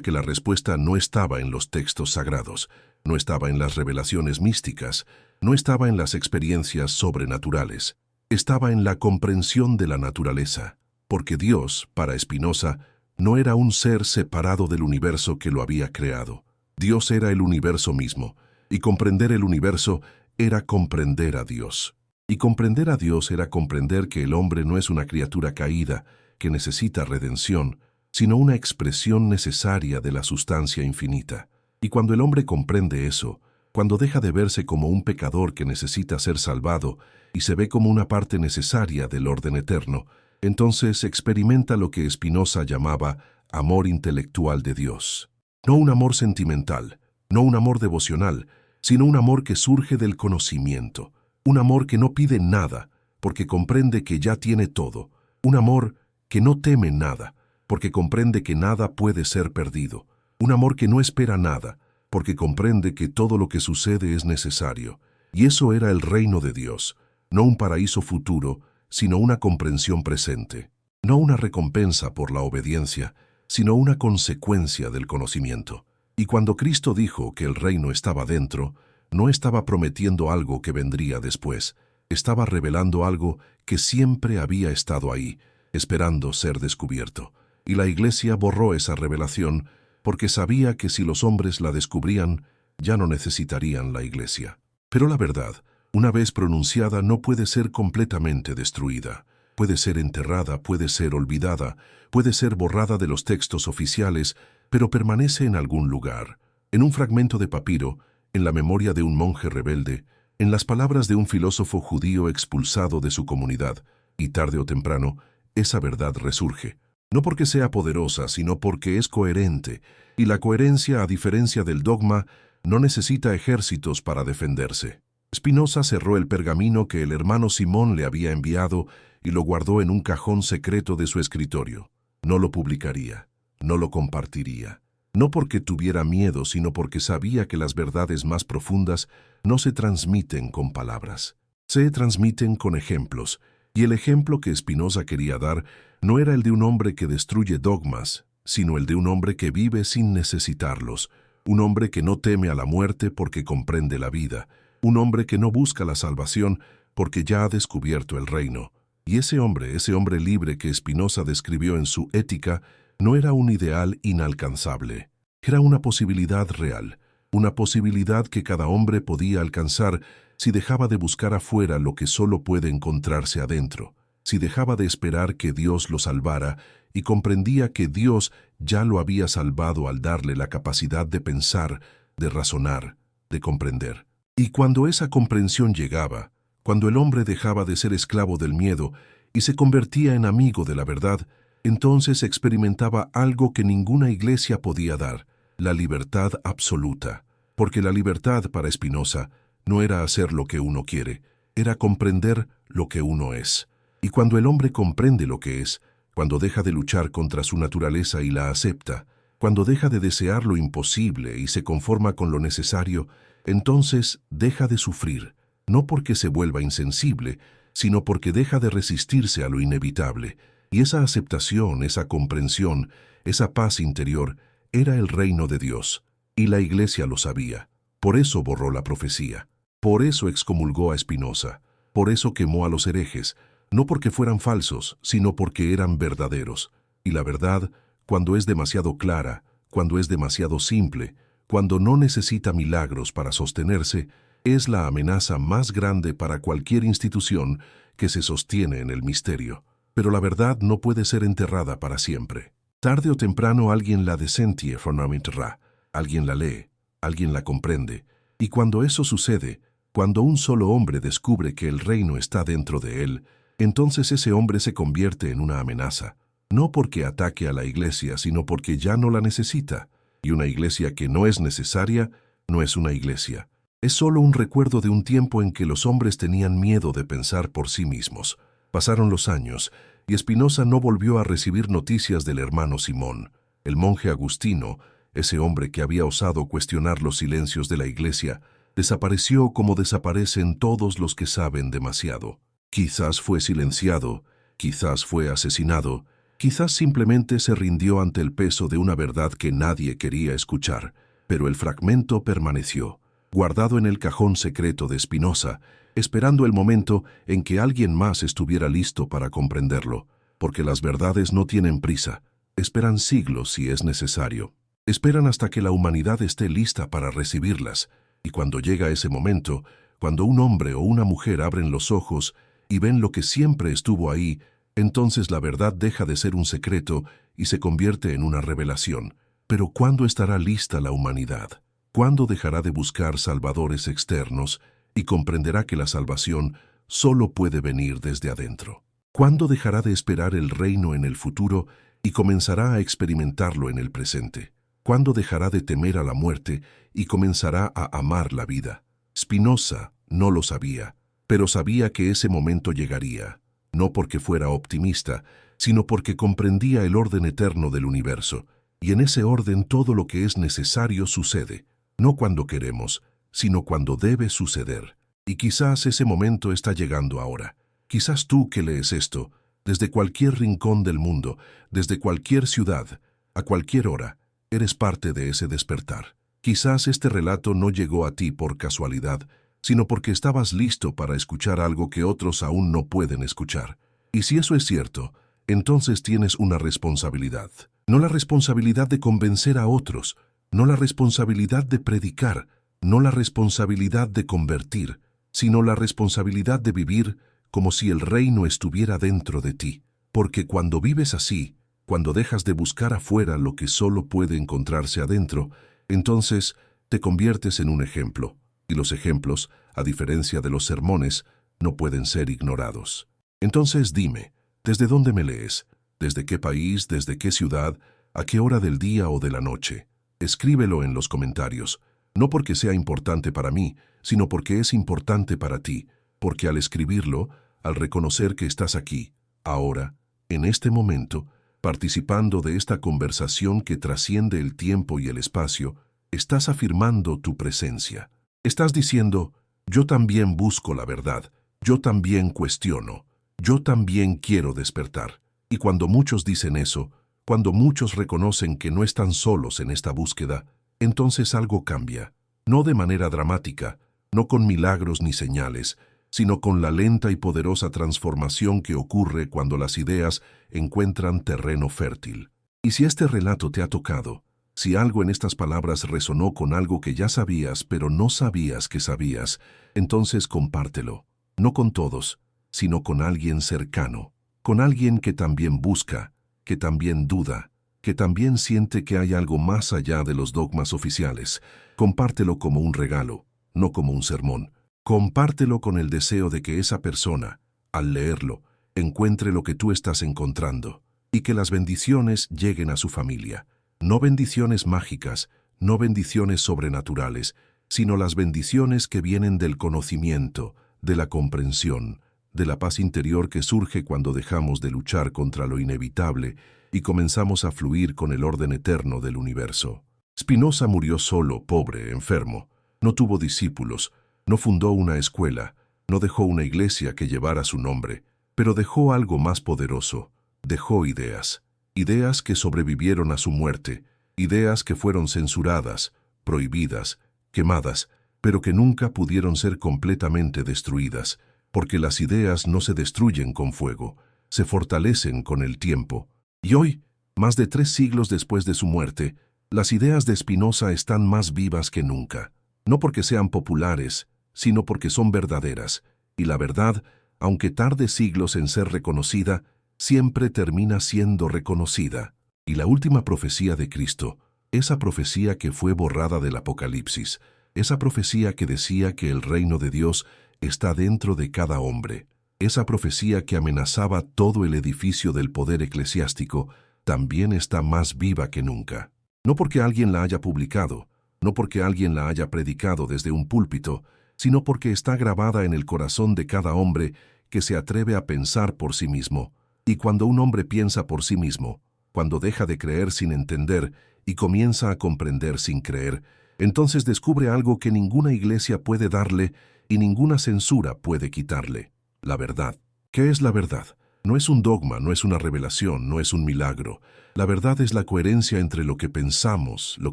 que la respuesta no estaba en los textos sagrados, no estaba en las revelaciones místicas, no estaba en las experiencias sobrenaturales, estaba en la comprensión de la naturaleza, porque Dios, para Spinoza, no era un ser separado del universo que lo había creado. Dios era el universo mismo, y comprender el universo era comprender a Dios. Y comprender a Dios era comprender que el hombre no es una criatura caída, que necesita redención, sino una expresión necesaria de la sustancia infinita. Y cuando el hombre comprende eso, cuando deja de verse como un pecador que necesita ser salvado y se ve como una parte necesaria del orden eterno, entonces experimenta lo que Spinoza llamaba amor intelectual de Dios. No un amor sentimental, no un amor devocional, sino un amor que surge del conocimiento, un amor que no pide nada, porque comprende que ya tiene todo, un amor que no teme nada, porque comprende que nada puede ser perdido, un amor que no espera nada, porque comprende que todo lo que sucede es necesario. Y eso era el reino de Dios, no un paraíso futuro, sino una comprensión presente, no una recompensa por la obediencia, sino una consecuencia del conocimiento. Y cuando Cristo dijo que el reino estaba dentro, no estaba prometiendo algo que vendría después, estaba revelando algo que siempre había estado ahí, esperando ser descubierto. Y la Iglesia borró esa revelación porque sabía que si los hombres la descubrían, ya no necesitarían la Iglesia. Pero la verdad, una vez pronunciada, no puede ser completamente destruida. Puede ser enterrada, puede ser olvidada, puede ser borrada de los textos oficiales, pero permanece en algún lugar, en un fragmento de papiro, en la memoria de un monje rebelde, en las palabras de un filósofo judío expulsado de su comunidad, y tarde o temprano, esa verdad resurge. No porque sea poderosa, sino porque es coherente, y la coherencia, a diferencia del dogma, no necesita ejércitos para defenderse. Spinoza cerró el pergamino que el hermano Simón le había enviado y lo guardó en un cajón secreto de su escritorio. No lo publicaría, no lo compartiría. No porque tuviera miedo, sino porque sabía que las verdades más profundas no se transmiten con palabras. Se transmiten con ejemplos, y el ejemplo que Spinoza quería dar no era el de un hombre que destruye dogmas, sino el de un hombre que vive sin necesitarlos, un hombre que no teme a la muerte porque comprende la vida, un hombre que no busca la salvación porque ya ha descubierto el reino. Y ese hombre libre que Spinoza describió en su Ética, no era un ideal inalcanzable, era una posibilidad real, una posibilidad que cada hombre podía alcanzar si dejaba de buscar afuera lo que solo puede encontrarse adentro, si dejaba de esperar que Dios lo salvara y comprendía que Dios ya lo había salvado al darle la capacidad de pensar, de razonar, de comprender. Y cuando esa comprensión llegaba, Cuando el hombre dejaba de ser esclavo del miedo y se convertía en amigo de la verdad, entonces experimentaba algo que ninguna iglesia podía dar, la libertad absoluta. Porque la libertad para Spinoza no era hacer lo que uno quiere, era comprender lo que uno es. Y cuando el hombre comprende lo que es, cuando deja de luchar contra su naturaleza y la acepta, cuando deja de desear lo imposible y se conforma con lo necesario, entonces deja de sufrir, no porque se vuelva insensible, sino porque deja de resistirse a lo inevitable. Y esa aceptación, esa comprensión, esa paz interior, era el reino de Dios. Y la iglesia lo sabía. Por eso borró la profecía. Por eso excomulgó a Spinoza. Por eso quemó a los herejes. No porque fueran falsos, sino porque eran verdaderos. Y la verdad, cuando es demasiado clara, cuando es demasiado simple, cuando no necesita milagros para sostenerse, es la amenaza más grande para cualquier institución que se sostiene en el misterio. Pero la verdad no puede ser enterrada para siempre. Tarde o temprano alguien la desentie fonamentará. Alguien la lee, alguien la comprende, y cuando eso sucede, cuando un solo hombre descubre que el reino está dentro de él, entonces ese hombre se convierte en una amenaza, no porque ataque a la iglesia, sino porque ya no la necesita, y una iglesia que no es necesaria, no es una iglesia. Es solo un recuerdo de un tiempo en que los hombres tenían miedo de pensar por sí mismos. Pasaron los años, y Spinoza no volvió a recibir noticias del hermano Simón. El monje agustino, ese hombre que había osado cuestionar los silencios de la iglesia, desapareció como desaparecen todos los que saben demasiado. Quizás fue silenciado, quizás fue asesinado, quizás simplemente se rindió ante el peso de una verdad que nadie quería escuchar, pero el fragmento permaneció, guardado en el cajón secreto de Spinoza, esperando el momento en que alguien más estuviera listo para comprenderlo, porque las verdades no tienen prisa, esperan siglos si es necesario. Esperan hasta que la humanidad esté lista para recibirlas, y cuando llega ese momento, cuando un hombre o una mujer abren los ojos y ven lo que siempre estuvo ahí, entonces la verdad deja de ser un secreto y se convierte en una revelación. Pero ¿cuándo estará lista la humanidad? ¿Cuándo dejará de buscar salvadores externos y comprenderá que la salvación solo puede venir desde adentro? ¿Cuándo dejará de esperar el reino en el futuro y comenzará a experimentarlo en el presente? ¿Cuándo dejará de temer a la muerte y comenzará a amar la vida? Spinoza no lo sabía, pero sabía que ese momento llegaría, no porque fuera optimista, sino porque comprendía el orden eterno del universo, y en ese orden todo lo que es necesario sucede, no cuando queremos, sino cuando debe suceder. Y quizás ese momento está llegando ahora. Quizás tú que lees esto, desde cualquier rincón del mundo, desde cualquier ciudad, a cualquier hora, eres parte de ese despertar. Quizás este relato no llegó a ti por casualidad, sino porque estabas listo para escuchar algo que otros aún no pueden escuchar. Y si eso es cierto, entonces tienes una responsabilidad. No la responsabilidad de convencer a otros, no la responsabilidad de predicar, no la responsabilidad de convertir, sino la responsabilidad de vivir como si el reino estuviera dentro de ti. Porque cuando vives así, cuando dejas de buscar afuera lo que solo puede encontrarse adentro, entonces te conviertes en un ejemplo, y los ejemplos, a diferencia de los sermones, no pueden ser ignorados. Entonces dime, ¿desde dónde me lees? ¿Desde qué país? ¿Desde qué ciudad? ¿A qué hora del día o de la noche? Escríbelo en los comentarios, no porque sea importante para mí, sino porque es importante para ti, porque al escribirlo, al reconocer que estás aquí, ahora, en este momento, participando de esta conversación que trasciende el tiempo y el espacio, estás afirmando tu presencia. Estás diciendo, yo también busco la verdad, yo también cuestiono, yo también quiero despertar. Y cuando muchos dicen eso, cuando muchos reconocen que no están solos en esta búsqueda, entonces algo cambia, no de manera dramática, no con milagros ni señales, sino con la lenta y poderosa transformación que ocurre cuando las ideas encuentran terreno fértil. Y si este relato te ha tocado, si algo en estas palabras resonó con algo que ya sabías pero no sabías que sabías, entonces compártelo, no con todos, sino con alguien cercano, con alguien que también busca, que también duda, que también siente que hay algo más allá de los dogmas oficiales. Compártelo como un regalo, no como un sermón. Compártelo con el deseo de que esa persona, al leerlo, encuentre lo que tú estás encontrando y que las bendiciones lleguen a su familia. No bendiciones mágicas, no bendiciones sobrenaturales, sino las bendiciones que vienen del conocimiento, de la comprensión, de la paz interior que surge cuando dejamos de luchar contra lo inevitable y comenzamos a fluir con el orden eterno del universo. Spinoza murió solo, pobre, enfermo. No tuvo discípulos, no fundó una escuela, no dejó una iglesia que llevara su nombre, pero dejó algo más poderoso. Dejó ideas. Ideas que sobrevivieron a su muerte, ideas que fueron censuradas, prohibidas, quemadas, pero que nunca pudieron ser completamente destruidas, porque las ideas no se destruyen con fuego, se fortalecen con el tiempo. Y hoy, más de 3 siglos después de su muerte, las ideas de Spinoza están más vivas que nunca, no porque sean populares, sino porque son verdaderas, y la verdad, aunque tarde siglos en ser reconocida, siempre termina siendo reconocida. Y la última profecía de Cristo, esa profecía que fue borrada del Apocalipsis, esa profecía que decía que el reino de Dios está dentro de cada hombre, esa profecía que amenazaba todo el edificio del poder eclesiástico, también está más viva que nunca. No porque alguien la haya publicado, no porque alguien la haya predicado desde un púlpito, sino porque está grabada en el corazón de cada hombre que se atreve a pensar por sí mismo. Y cuando un hombre piensa por sí mismo, cuando deja de creer sin entender y comienza a comprender sin creer, entonces descubre algo que ninguna iglesia puede darle y ninguna censura puede quitarle: la verdad. ¿Qué es la verdad? No es un dogma, no es una revelación, no es un milagro. La verdad es la coherencia entre lo que pensamos, lo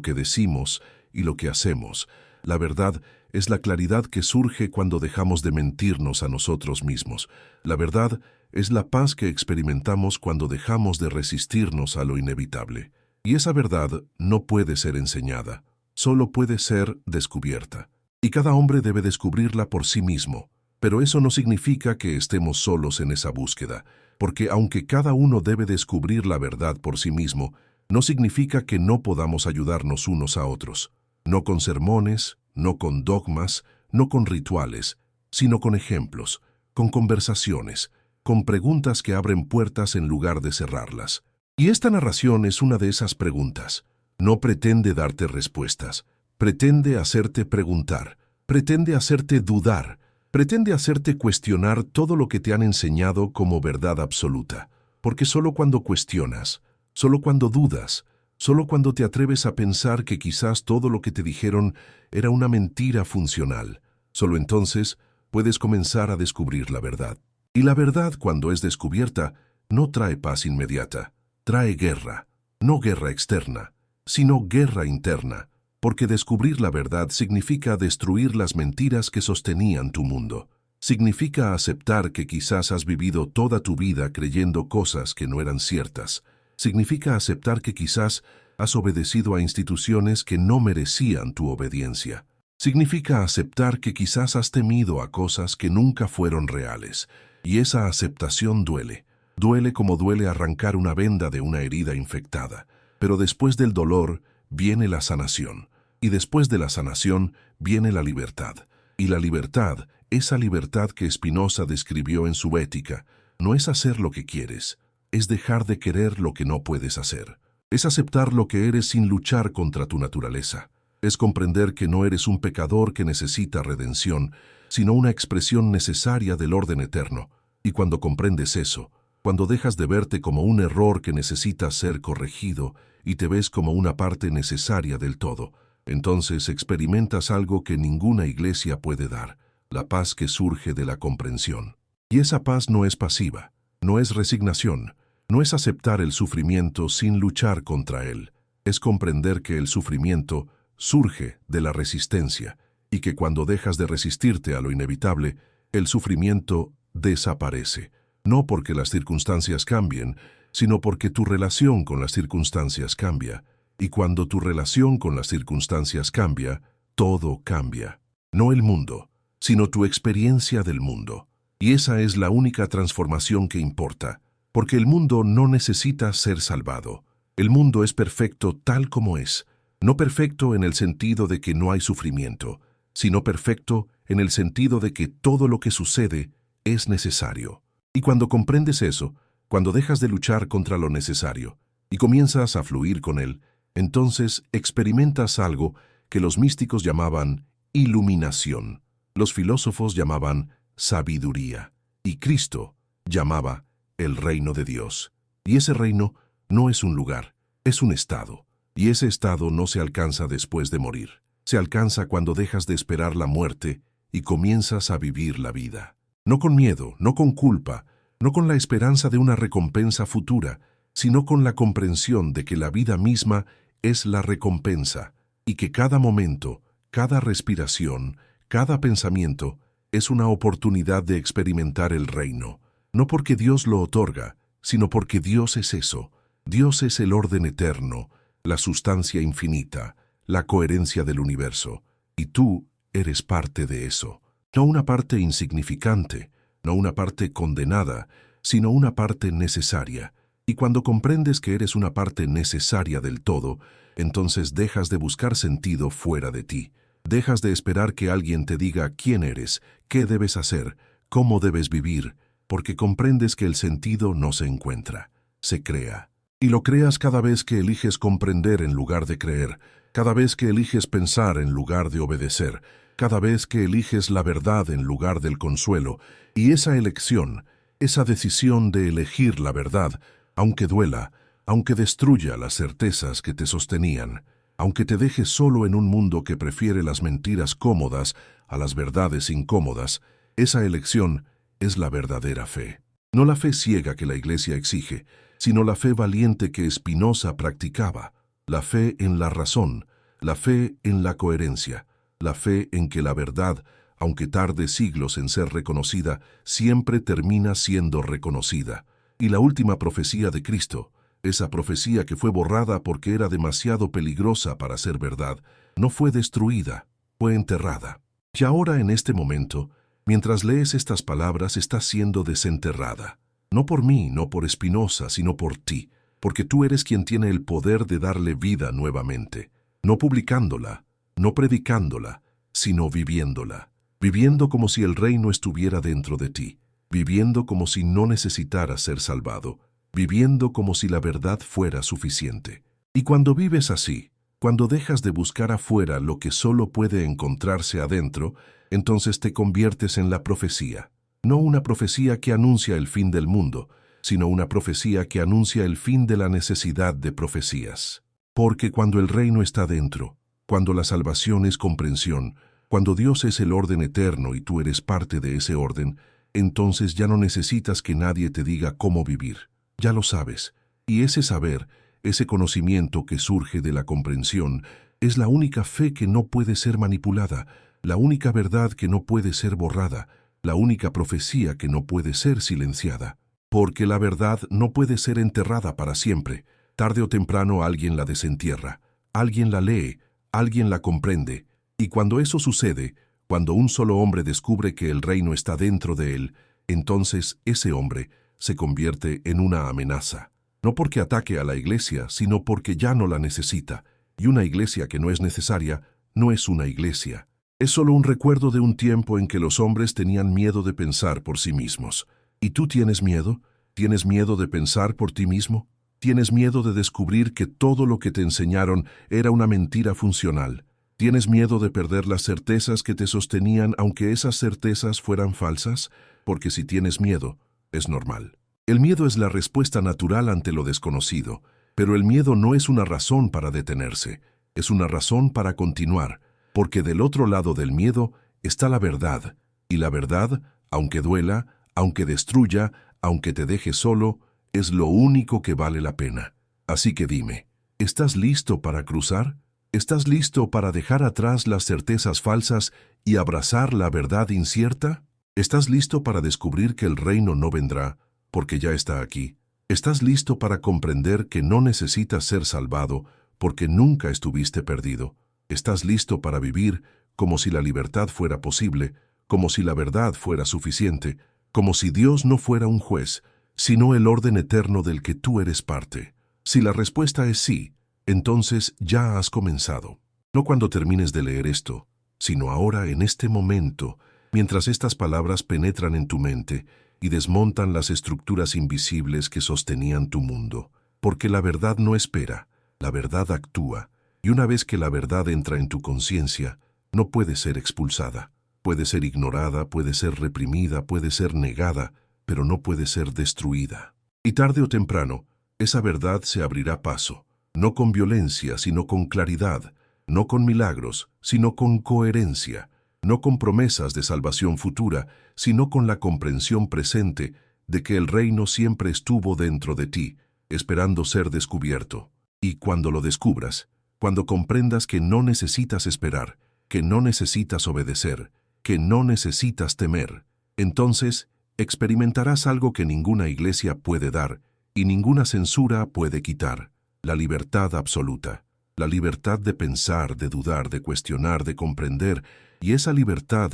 que decimos y lo que hacemos. La verdad es la claridad que surge cuando dejamos de mentirnos a nosotros mismos. La verdad es la paz que experimentamos cuando dejamos de resistirnos a lo inevitable. Y esa verdad no puede ser enseñada, solo puede ser descubierta. Y cada hombre debe descubrirla por sí mismo. Pero eso no significa que estemos solos en esa búsqueda, porque aunque cada uno debe descubrir la verdad por sí mismo, no significa que no podamos ayudarnos unos a otros. No con sermones, no con dogmas, no con rituales, sino con ejemplos, con conversaciones, con preguntas que abren puertas en lugar de cerrarlas. Y esta narración es una de esas preguntas. No pretende darte respuestas, pretende hacerte preguntar, pretende hacerte dudar, pretende hacerte cuestionar todo lo que te han enseñado como verdad absoluta. Porque solo cuando cuestionas, solo cuando dudas, solo cuando te atreves a pensar que quizás todo lo que te dijeron era una mentira funcional, solo entonces puedes comenzar a descubrir la verdad. Y la verdad, cuando es descubierta, no trae paz inmediata, trae guerra, no guerra externa, sino guerra interna, porque descubrir la verdad significa destruir las mentiras que sostenían tu mundo. Significa aceptar que quizás has vivido toda tu vida creyendo cosas que no eran ciertas. Significa aceptar que quizás has obedecido a instituciones que no merecían tu obediencia. Significa aceptar que quizás has temido a cosas que nunca fueron reales. Y esa aceptación duele. Duele como duele arrancar una venda de una herida infectada. Pero después del dolor viene la sanación. Y después de la sanación viene la libertad. Y la libertad, esa libertad que Spinoza describió en su Ética, no es hacer lo que quieres, es dejar de querer lo que no puedes hacer. Es aceptar lo que eres sin luchar contra tu naturaleza. Es comprender que no eres un pecador que necesita redención, sino una expresión necesaria del orden eterno. Y cuando comprendes eso, cuando dejas de verte como un error que necesita ser corregido y te ves como una parte necesaria del todo, entonces experimentas algo que ninguna iglesia puede dar: la paz que surge de la comprensión. Y esa paz no es pasiva, no es resignación, no es aceptar el sufrimiento sin luchar contra él. Es comprender que el sufrimiento surge de la resistencia y que cuando dejas de resistirte a lo inevitable, el sufrimiento desaparece. No porque las circunstancias cambien, sino porque tu relación con las circunstancias cambia. Y cuando tu relación con las circunstancias cambia, todo cambia. No el mundo, sino tu experiencia del mundo. Y esa es la única transformación que importa, porque el mundo no necesita ser salvado. El mundo es perfecto tal como es, no perfecto en el sentido de que no hay sufrimiento, sino perfecto en el sentido de que todo lo que sucede es necesario. Y cuando comprendes eso, cuando dejas de luchar contra lo necesario y comienzas a fluir con él, entonces experimentas algo que los místicos llamaban iluminación, los filósofos llamaban sabiduría, y Cristo llamaba el reino de Dios. Y ese reino no es un lugar, es un estado. Y ese estado no se alcanza después de morir. Se alcanza cuando dejas de esperar la muerte y comienzas a vivir la vida. No con miedo, no con culpa, no con la esperanza de una recompensa futura, sino con la comprensión de que la vida misma es la recompensa y que cada momento, cada respiración, cada pensamiento es una oportunidad de experimentar el reino. No porque Dios lo otorga, sino porque Dios es eso. Dios es el orden eterno, la sustancia infinita, la coherencia del universo. Y tú eres parte de eso. No una parte insignificante, no una parte condenada, sino una parte necesaria. Y cuando comprendes que eres una parte necesaria del todo, entonces dejas de buscar sentido fuera de ti. Dejas de esperar que alguien te diga quién eres, qué debes hacer, cómo debes vivir, porque comprendes que el sentido no se encuentra, se crea. Y lo creas cada vez que eliges comprender en lugar de creer, cada vez que eliges pensar en lugar de obedecer, cada vez que eliges la verdad en lugar del consuelo. Y esa elección, esa decisión de elegir la verdad, aunque duela, aunque destruya las certezas que te sostenían, aunque te deje solo en un mundo que prefiere las mentiras cómodas a las verdades incómodas, esa elección es la verdadera fe. No la fe ciega que la Iglesia exige, sino la fe valiente que Spinoza practicaba, la fe en la razón, la fe en la coherencia, la fe en que la verdad, aunque tarde siglos en ser reconocida, siempre termina siendo reconocida. Y la última profecía de Cristo, esa profecía que fue borrada porque era demasiado peligrosa para ser verdad, no fue destruida, fue enterrada. Y ahora en este momento, mientras lees estas palabras, está siendo desenterrada. No por mí, no por Spinoza, sino por ti, porque tú eres quien tiene el poder de darle vida nuevamente, no publicándola, no predicándola, sino viviéndola, viviendo como si el reino estuviera dentro de ti, viviendo como si no necesitaras ser salvado, viviendo como si la verdad fuera suficiente. Y cuando vives así, cuando dejas de buscar afuera lo que solo puede encontrarse adentro, entonces te conviertes en la profecía. No una profecía que anuncia el fin del mundo, sino una profecía que anuncia el fin de la necesidad de profecías. Porque cuando el reino está dentro, cuando la salvación es comprensión, cuando Dios es el orden eterno y tú eres parte de ese orden, entonces ya no necesitas que nadie te diga cómo vivir. Ya lo sabes. Y ese saber, ese conocimiento que surge de la comprensión, es la única fe que no puede ser manipulada, la única verdad que no puede ser borrada, la única profecía que no puede ser silenciada. Porque la verdad no puede ser enterrada para siempre. Tarde o temprano alguien la desentierra, alguien la lee, alguien la comprende. Y cuando eso sucede, cuando un solo hombre descubre que el reino está dentro de él, entonces ese hombre se convierte en una amenaza. No porque ataque a la iglesia, sino porque ya no la necesita. Y una iglesia que no es necesaria, no es una iglesia. Es solo un recuerdo de un tiempo en que los hombres tenían miedo de pensar por sí mismos. ¿Y tú tienes miedo? ¿Tienes miedo de pensar por ti mismo? ¿Tienes miedo de descubrir que todo lo que te enseñaron era una mentira funcional? ¿Tienes miedo de perder las certezas que te sostenían aunque esas certezas fueran falsas? Porque si tienes miedo, es normal. El miedo es la respuesta natural ante lo desconocido, pero el miedo no es una razón para detenerse, es una razón para continuar, porque del otro lado del miedo está la verdad, y la verdad, aunque duela, aunque destruya, aunque te deje solo, es lo único que vale la pena. Así que dime, ¿estás listo para cruzar? ¿Estás listo para dejar atrás las certezas falsas y abrazar la verdad incierta? ¿Estás listo para descubrir que el reino no vendrá, porque ya está aquí? ¿Estás listo para comprender que no necesitas ser salvado, porque nunca estuviste perdido? ¿Estás listo para vivir como si la libertad fuera posible, como si la verdad fuera suficiente, como si Dios no fuera un juez, sino el orden eterno del que tú eres parte? Si la respuesta es sí, entonces ya has comenzado. No cuando termines de leer esto, sino ahora, en este momento, mientras estas palabras penetran en tu mente y desmontan las estructuras invisibles que sostenían tu mundo. Porque la verdad no espera, la verdad actúa, y una vez que la verdad entra en tu conciencia, no puede ser expulsada. Puede ser ignorada, puede ser reprimida, puede ser negada, pero no puede ser destruida. Y tarde o temprano, esa verdad se abrirá paso, no con violencia, sino con claridad, no con milagros, sino con coherencia, no con promesas de salvación futura, sino con la comprensión presente de que el reino siempre estuvo dentro de ti, esperando ser descubierto. Y cuando lo descubras, cuando comprendas que no necesitas esperar, que no necesitas obedecer, que no necesitas temer, entonces experimentarás algo que ninguna iglesia puede dar y ninguna censura puede quitar: la libertad absoluta. La libertad de pensar, de dudar, de cuestionar, de comprender. Y esa libertad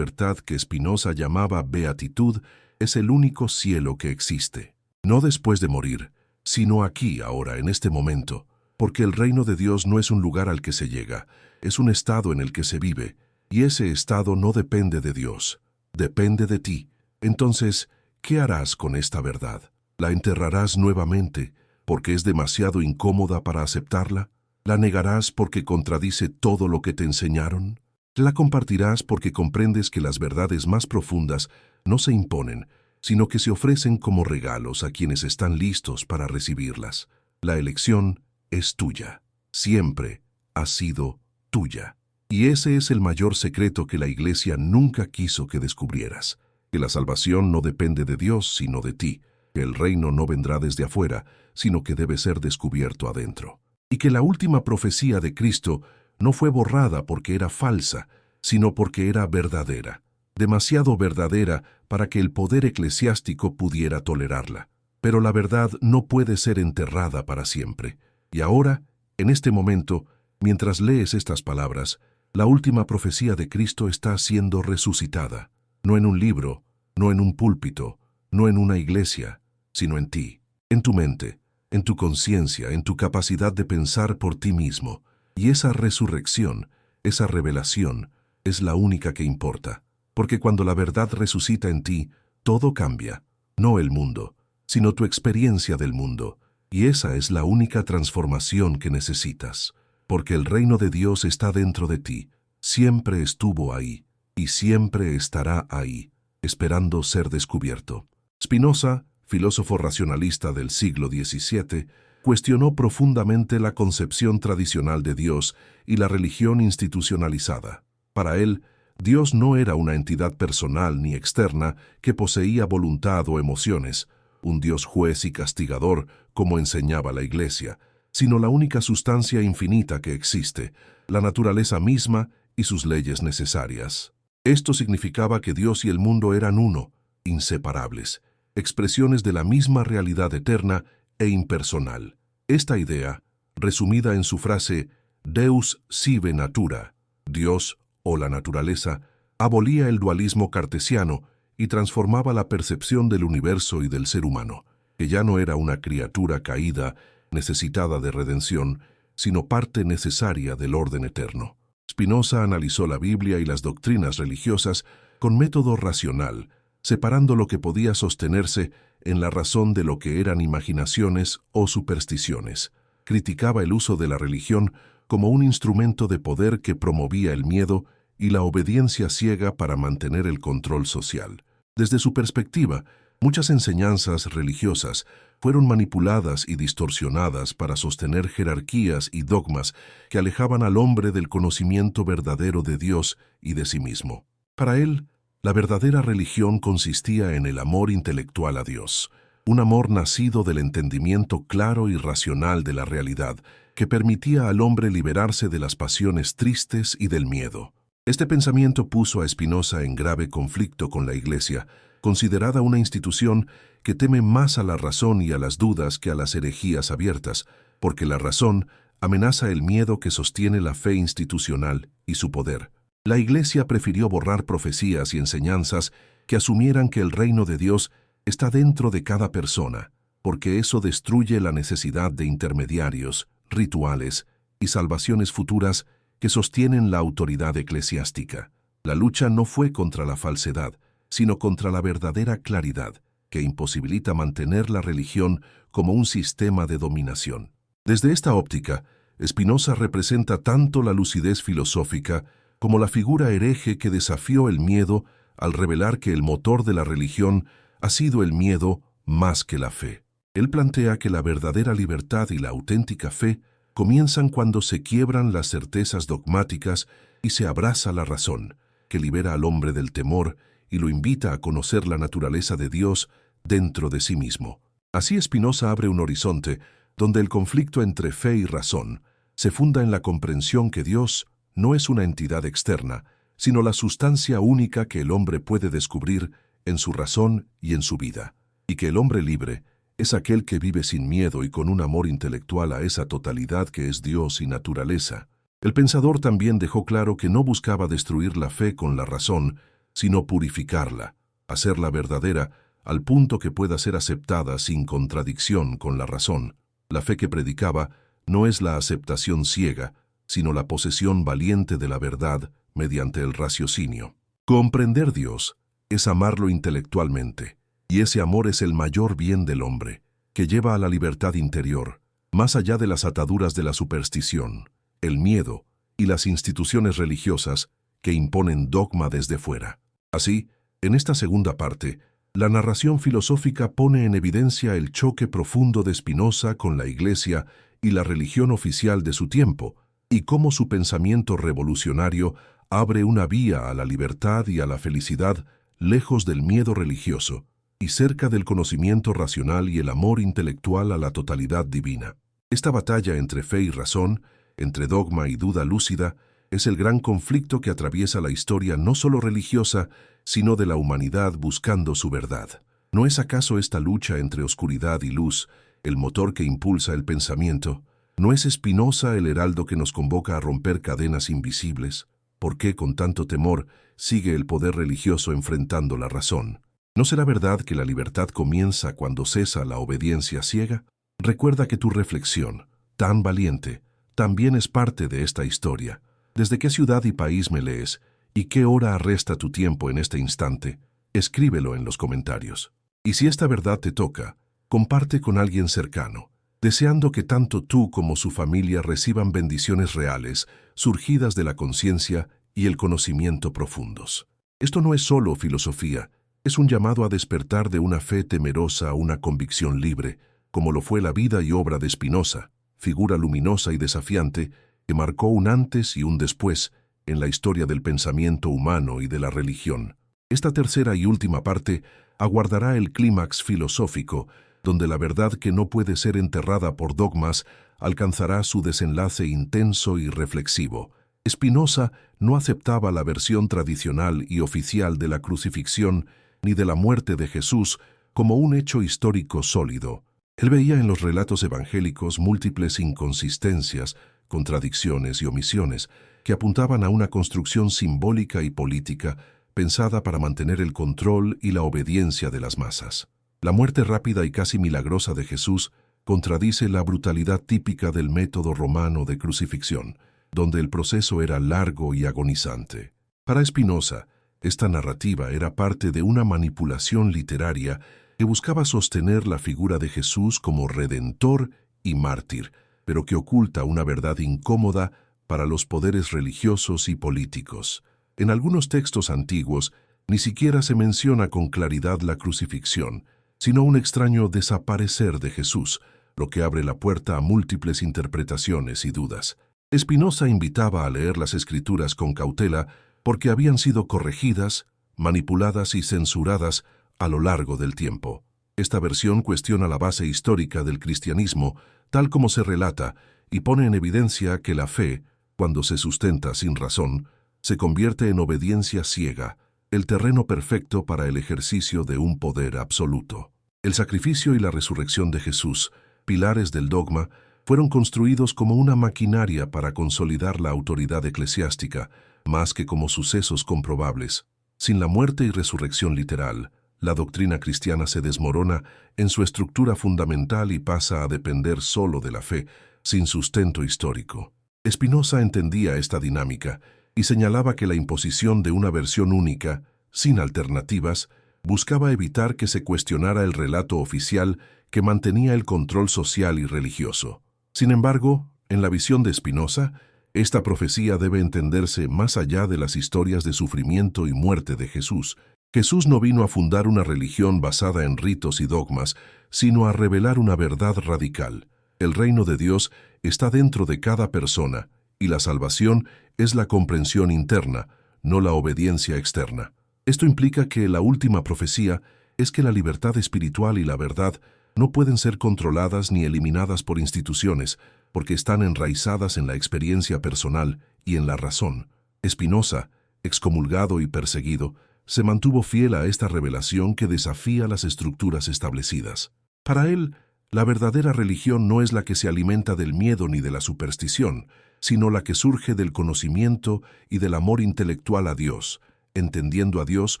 que Spinoza llamaba beatitud, es el único cielo que existe. No después de morir, sino aquí, ahora, en este momento. Porque el reino de Dios no es un lugar al que se llega, es un estado en el que se vive. Y ese estado no depende de Dios, depende de ti. Entonces, ¿qué harás con esta verdad? ¿La enterrarás nuevamente porque es demasiado incómoda para aceptarla? ¿La negarás porque contradice todo lo que te enseñaron? ¿La compartirás porque comprendes que las verdades más profundas no se imponen, sino que se ofrecen como regalos a quienes están listos para recibirlas? La elección es tuya. Siempre ha sido tuya. Y ese es el mayor secreto que la Iglesia nunca quiso que descubrieras: que la salvación no depende de Dios, sino de ti, que el reino no vendrá desde afuera, sino que debe ser descubierto adentro. Y que la última profecía de Cristo no fue borrada porque era falsa, sino porque era verdadera, demasiado verdadera para que el poder eclesiástico pudiera tolerarla. Pero la verdad no puede ser enterrada para siempre. Y ahora, en este momento, mientras lees estas palabras, la última profecía de Cristo está siendo resucitada, no en un libro, no en un púlpito, no en una iglesia, sino en ti, en tu mente, en tu conciencia, en tu capacidad de pensar por ti mismo. Y esa resurrección, esa revelación, es la única que importa. Porque cuando la verdad resucita en ti, todo cambia. No el mundo, sino tu experiencia del mundo. Y esa es la única transformación que necesitas. Porque el reino de Dios está dentro de ti. Siempre estuvo ahí, y siempre estará ahí, esperando ser descubierto. Spinoza, filósofo racionalista del siglo XVII, cuestionó profundamente la concepción tradicional de Dios y la religión institucionalizada. Para él, Dios no era una entidad personal ni externa que poseía voluntad o emociones, un Dios juez y castigador, como enseñaba la Iglesia, sino la única sustancia infinita que existe, la naturaleza misma y sus leyes necesarias. Esto significaba que Dios y el mundo eran uno, inseparables, expresiones de la misma realidad eterna e impersonal. Esta idea, resumida en su frase Deus sive natura, Dios o la naturaleza, abolía el dualismo cartesiano y transformaba la percepción del universo y del ser humano, que ya no era una criatura caída, necesitada de redención, sino parte necesaria del orden eterno. Spinoza analizó la Biblia y las doctrinas religiosas con método racional, separando lo que podía sostenerse en la razón de lo que eran imaginaciones o supersticiones. Criticaba el uso de la religión como un instrumento de poder que promovía el miedo y la obediencia ciega para mantener el control social. Desde su perspectiva, muchas enseñanzas religiosas fueron manipuladas y distorsionadas para sostener jerarquías y dogmas que alejaban al hombre del conocimiento verdadero de Dios y de sí mismo. Para él, la verdadera religión consistía en el amor intelectual a Dios, un amor nacido del entendimiento claro y racional de la realidad, que permitía al hombre liberarse de las pasiones tristes y del miedo. Este pensamiento puso a Spinoza en grave conflicto con la Iglesia, considerada una institución que teme más a la razón y a las dudas que a las herejías abiertas, porque la razón amenaza el miedo que sostiene la fe institucional y su poder. La Iglesia prefirió borrar profecías y enseñanzas que asumieran que el reino de Dios está dentro de cada persona, porque eso destruye la necesidad de intermediarios, rituales y salvaciones futuras que sostienen la autoridad eclesiástica. La lucha no fue contra la falsedad, sino contra la verdadera claridad, que imposibilita mantener la religión como un sistema de dominación. Desde esta óptica, Spinoza representa tanto la lucidez filosófica como la figura hereje que desafió el miedo al revelar que el motor de la religión ha sido el miedo más que la fe. Él plantea que la verdadera libertad y la auténtica fe comienzan cuando se quiebran las certezas dogmáticas y se abraza la razón, que libera al hombre del temor y lo invita a conocer la naturaleza de Dios dentro de sí mismo. Así Spinoza abre un horizonte donde el conflicto entre fe y razón se funda en la comprensión que Dios no es una entidad externa, sino la sustancia única que el hombre puede descubrir en su razón y en su vida, y que el hombre libre es aquel que vive sin miedo y con un amor intelectual a esa totalidad que es Dios y naturaleza. El pensador también dejó claro que no buscaba destruir la fe con la razón, sino purificarla, hacerla verdadera al punto que pueda ser aceptada sin contradicción con la razón. La fe que predicaba no es la aceptación ciega, sino la posesión valiente de la verdad mediante el raciocinio. Comprender Dios es amarlo intelectualmente, y ese amor es el mayor bien del hombre, que lleva a la libertad interior, más allá de las ataduras de la superstición, el miedo y las instituciones religiosas que imponen dogma desde fuera. Así, en esta segunda parte, la narración filosófica pone en evidencia el choque profundo de Spinoza con la Iglesia y la religión oficial de su tiempo, y cómo su pensamiento revolucionario abre una vía a la libertad y a la felicidad lejos del miedo religioso y cerca del conocimiento racional y el amor intelectual a la totalidad divina. Esta batalla entre fe y razón, entre dogma y duda lúcida, es el gran conflicto que atraviesa la historia no solo religiosa, sino de la humanidad buscando su verdad. ¿No es acaso esta lucha entre oscuridad y luz el motor que impulsa el pensamiento? ¿No es Spinoza el heraldo que nos convoca a romper cadenas invisibles? ¿Por qué con tanto temor sigue el poder religioso enfrentando la razón? ¿No será verdad que la libertad comienza cuando cesa la obediencia ciega? Recuerda que tu reflexión, tan valiente, también es parte de esta historia. ¿Desde qué ciudad y país me lees? ¿Y qué hora arresta tu tiempo en este instante? Escríbelo en los comentarios. Y si esta verdad te toca, comparte con alguien cercano, deseando que tanto tú como su familia reciban bendiciones reales, surgidas de la conciencia y el conocimiento profundos. Esto no es solo filosofía, es un llamado a despertar de una fe temerosa a una convicción libre, como lo fue la vida y obra de Spinoza, figura luminosa y desafiante que marcó un antes y un después en la historia del pensamiento humano y de la religión. Esta tercera y última parte aguardará el clímax filosófico, donde la verdad que no puede ser enterrada por dogmas alcanzará su desenlace intenso y reflexivo. Spinoza no aceptaba la versión tradicional y oficial de la crucifixión ni de la muerte de Jesús como un hecho histórico sólido. Él veía en los relatos evangélicos múltiples inconsistencias, contradicciones y omisiones que apuntaban a una construcción simbólica y política pensada para mantener el control y la obediencia de las masas. La muerte rápida y casi milagrosa de Jesús contradice la brutalidad típica del método romano de crucifixión, donde el proceso era largo y agonizante. Para Spinoza, esta narrativa era parte de una manipulación literaria que buscaba sostener la figura de Jesús como redentor y mártir, pero que oculta una verdad incómoda para los poderes religiosos y políticos. En algunos textos antiguos, ni siquiera se menciona con claridad la crucifixión, sino un extraño desaparecer de Jesús, lo que abre la puerta a múltiples interpretaciones y dudas. Spinoza invitaba a leer las Escrituras con cautela porque habían sido corregidas, manipuladas y censuradas a lo largo del tiempo. Esta versión cuestiona la base histórica del cristianismo, tal como se relata, y pone en evidencia que la fe, cuando se sustenta sin razón, se convierte en obediencia ciega, el terreno perfecto para el ejercicio de un poder absoluto. El sacrificio y la resurrección de Jesús, pilares del dogma, fueron construidos como una maquinaria para consolidar la autoridad eclesiástica, más que como sucesos comprobables. Sin la muerte y resurrección literal, la doctrina cristiana se desmorona en su estructura fundamental y pasa a depender solo de la fe, sin sustento histórico. Spinoza entendía esta dinámica y señalaba que la imposición de una versión única, sin alternativas, buscaba evitar que se cuestionara el relato oficial que mantenía el control social y religioso. Sin embargo, en la visión de Spinoza, esta profecía debe entenderse más allá de las historias de sufrimiento y muerte de Jesús. Jesús no vino a fundar una religión basada en ritos y dogmas, sino a revelar una verdad radical. El reino de Dios está dentro de cada persona, y la salvación es la comprensión interna, no la obediencia externa. Esto implica que la última profecía es que la libertad espiritual y la verdad no pueden ser controladas ni eliminadas por instituciones, porque están enraizadas en la experiencia personal y en la razón. Spinoza, excomulgado y perseguido, se mantuvo fiel a esta revelación que desafía las estructuras establecidas. Para él, la verdadera religión no es la que se alimenta del miedo ni de la superstición, sino la que surge del conocimiento y del amor intelectual a Dios, entendiendo a Dios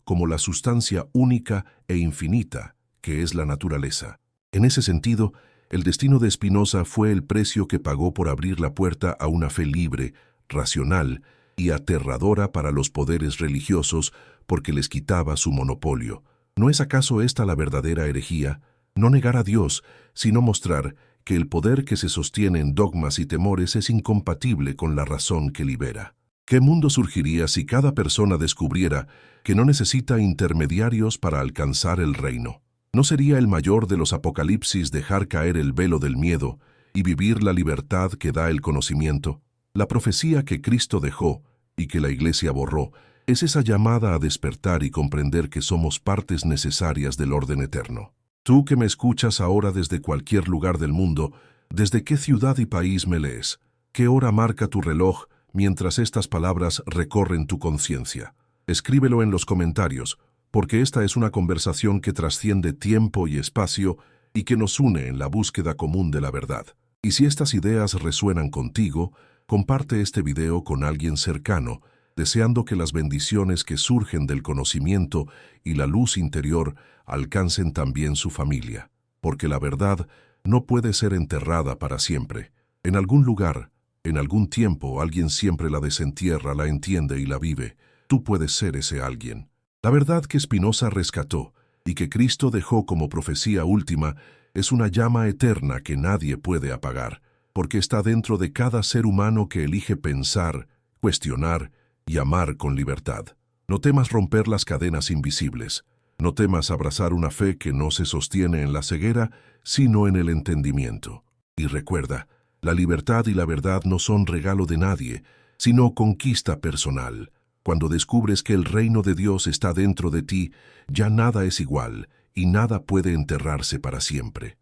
como la sustancia única e infinita, que es la naturaleza. En ese sentido, el destino de Spinoza fue el precio que pagó por abrir la puerta a una fe libre, racional y aterradora para los poderes religiosos porque les quitaba su monopolio. ¿No es acaso esta la verdadera herejía? No negar a Dios, sino mostrar que el poder que se sostiene en dogmas y temores es incompatible con la razón que libera. ¿Qué mundo surgiría si cada persona descubriera que no necesita intermediarios para alcanzar el reino? ¿No sería el mayor de los apocalipsis dejar caer el velo del miedo y vivir la libertad que da el conocimiento? La profecía que Cristo dejó y que la Iglesia borró es esa llamada a despertar y comprender que somos partes necesarias del orden eterno. Tú que me escuchas ahora desde cualquier lugar del mundo, ¿desde qué ciudad y país me lees? ¿Qué hora marca tu reloj mientras estas palabras recorren tu conciencia? Escríbelo en los comentarios, porque esta es una conversación que trasciende tiempo y espacio y que nos une en la búsqueda común de la verdad. Y si estas ideas resuenan contigo, comparte este video con alguien cercano, deseando que las bendiciones que surgen del conocimiento y la luz interior alcancen también su familia. Porque la verdad no puede ser enterrada para siempre. En algún lugar, en algún tiempo, alguien siempre la desentierra, la entiende y la vive. Tú puedes ser ese alguien. La verdad que Spinoza rescató y que Cristo dejó como profecía última es una llama eterna que nadie puede apagar, porque está dentro de cada ser humano que elige pensar, cuestionar y amar con libertad. No temas romper las cadenas invisibles. No temas abrazar una fe que no se sostiene en la ceguera, sino en el entendimiento. Y recuerda, la libertad y la verdad no son regalo de nadie, sino conquista personal. Cuando descubres que el reino de Dios está dentro de ti, ya nada es igual y nada puede enterrarse para siempre.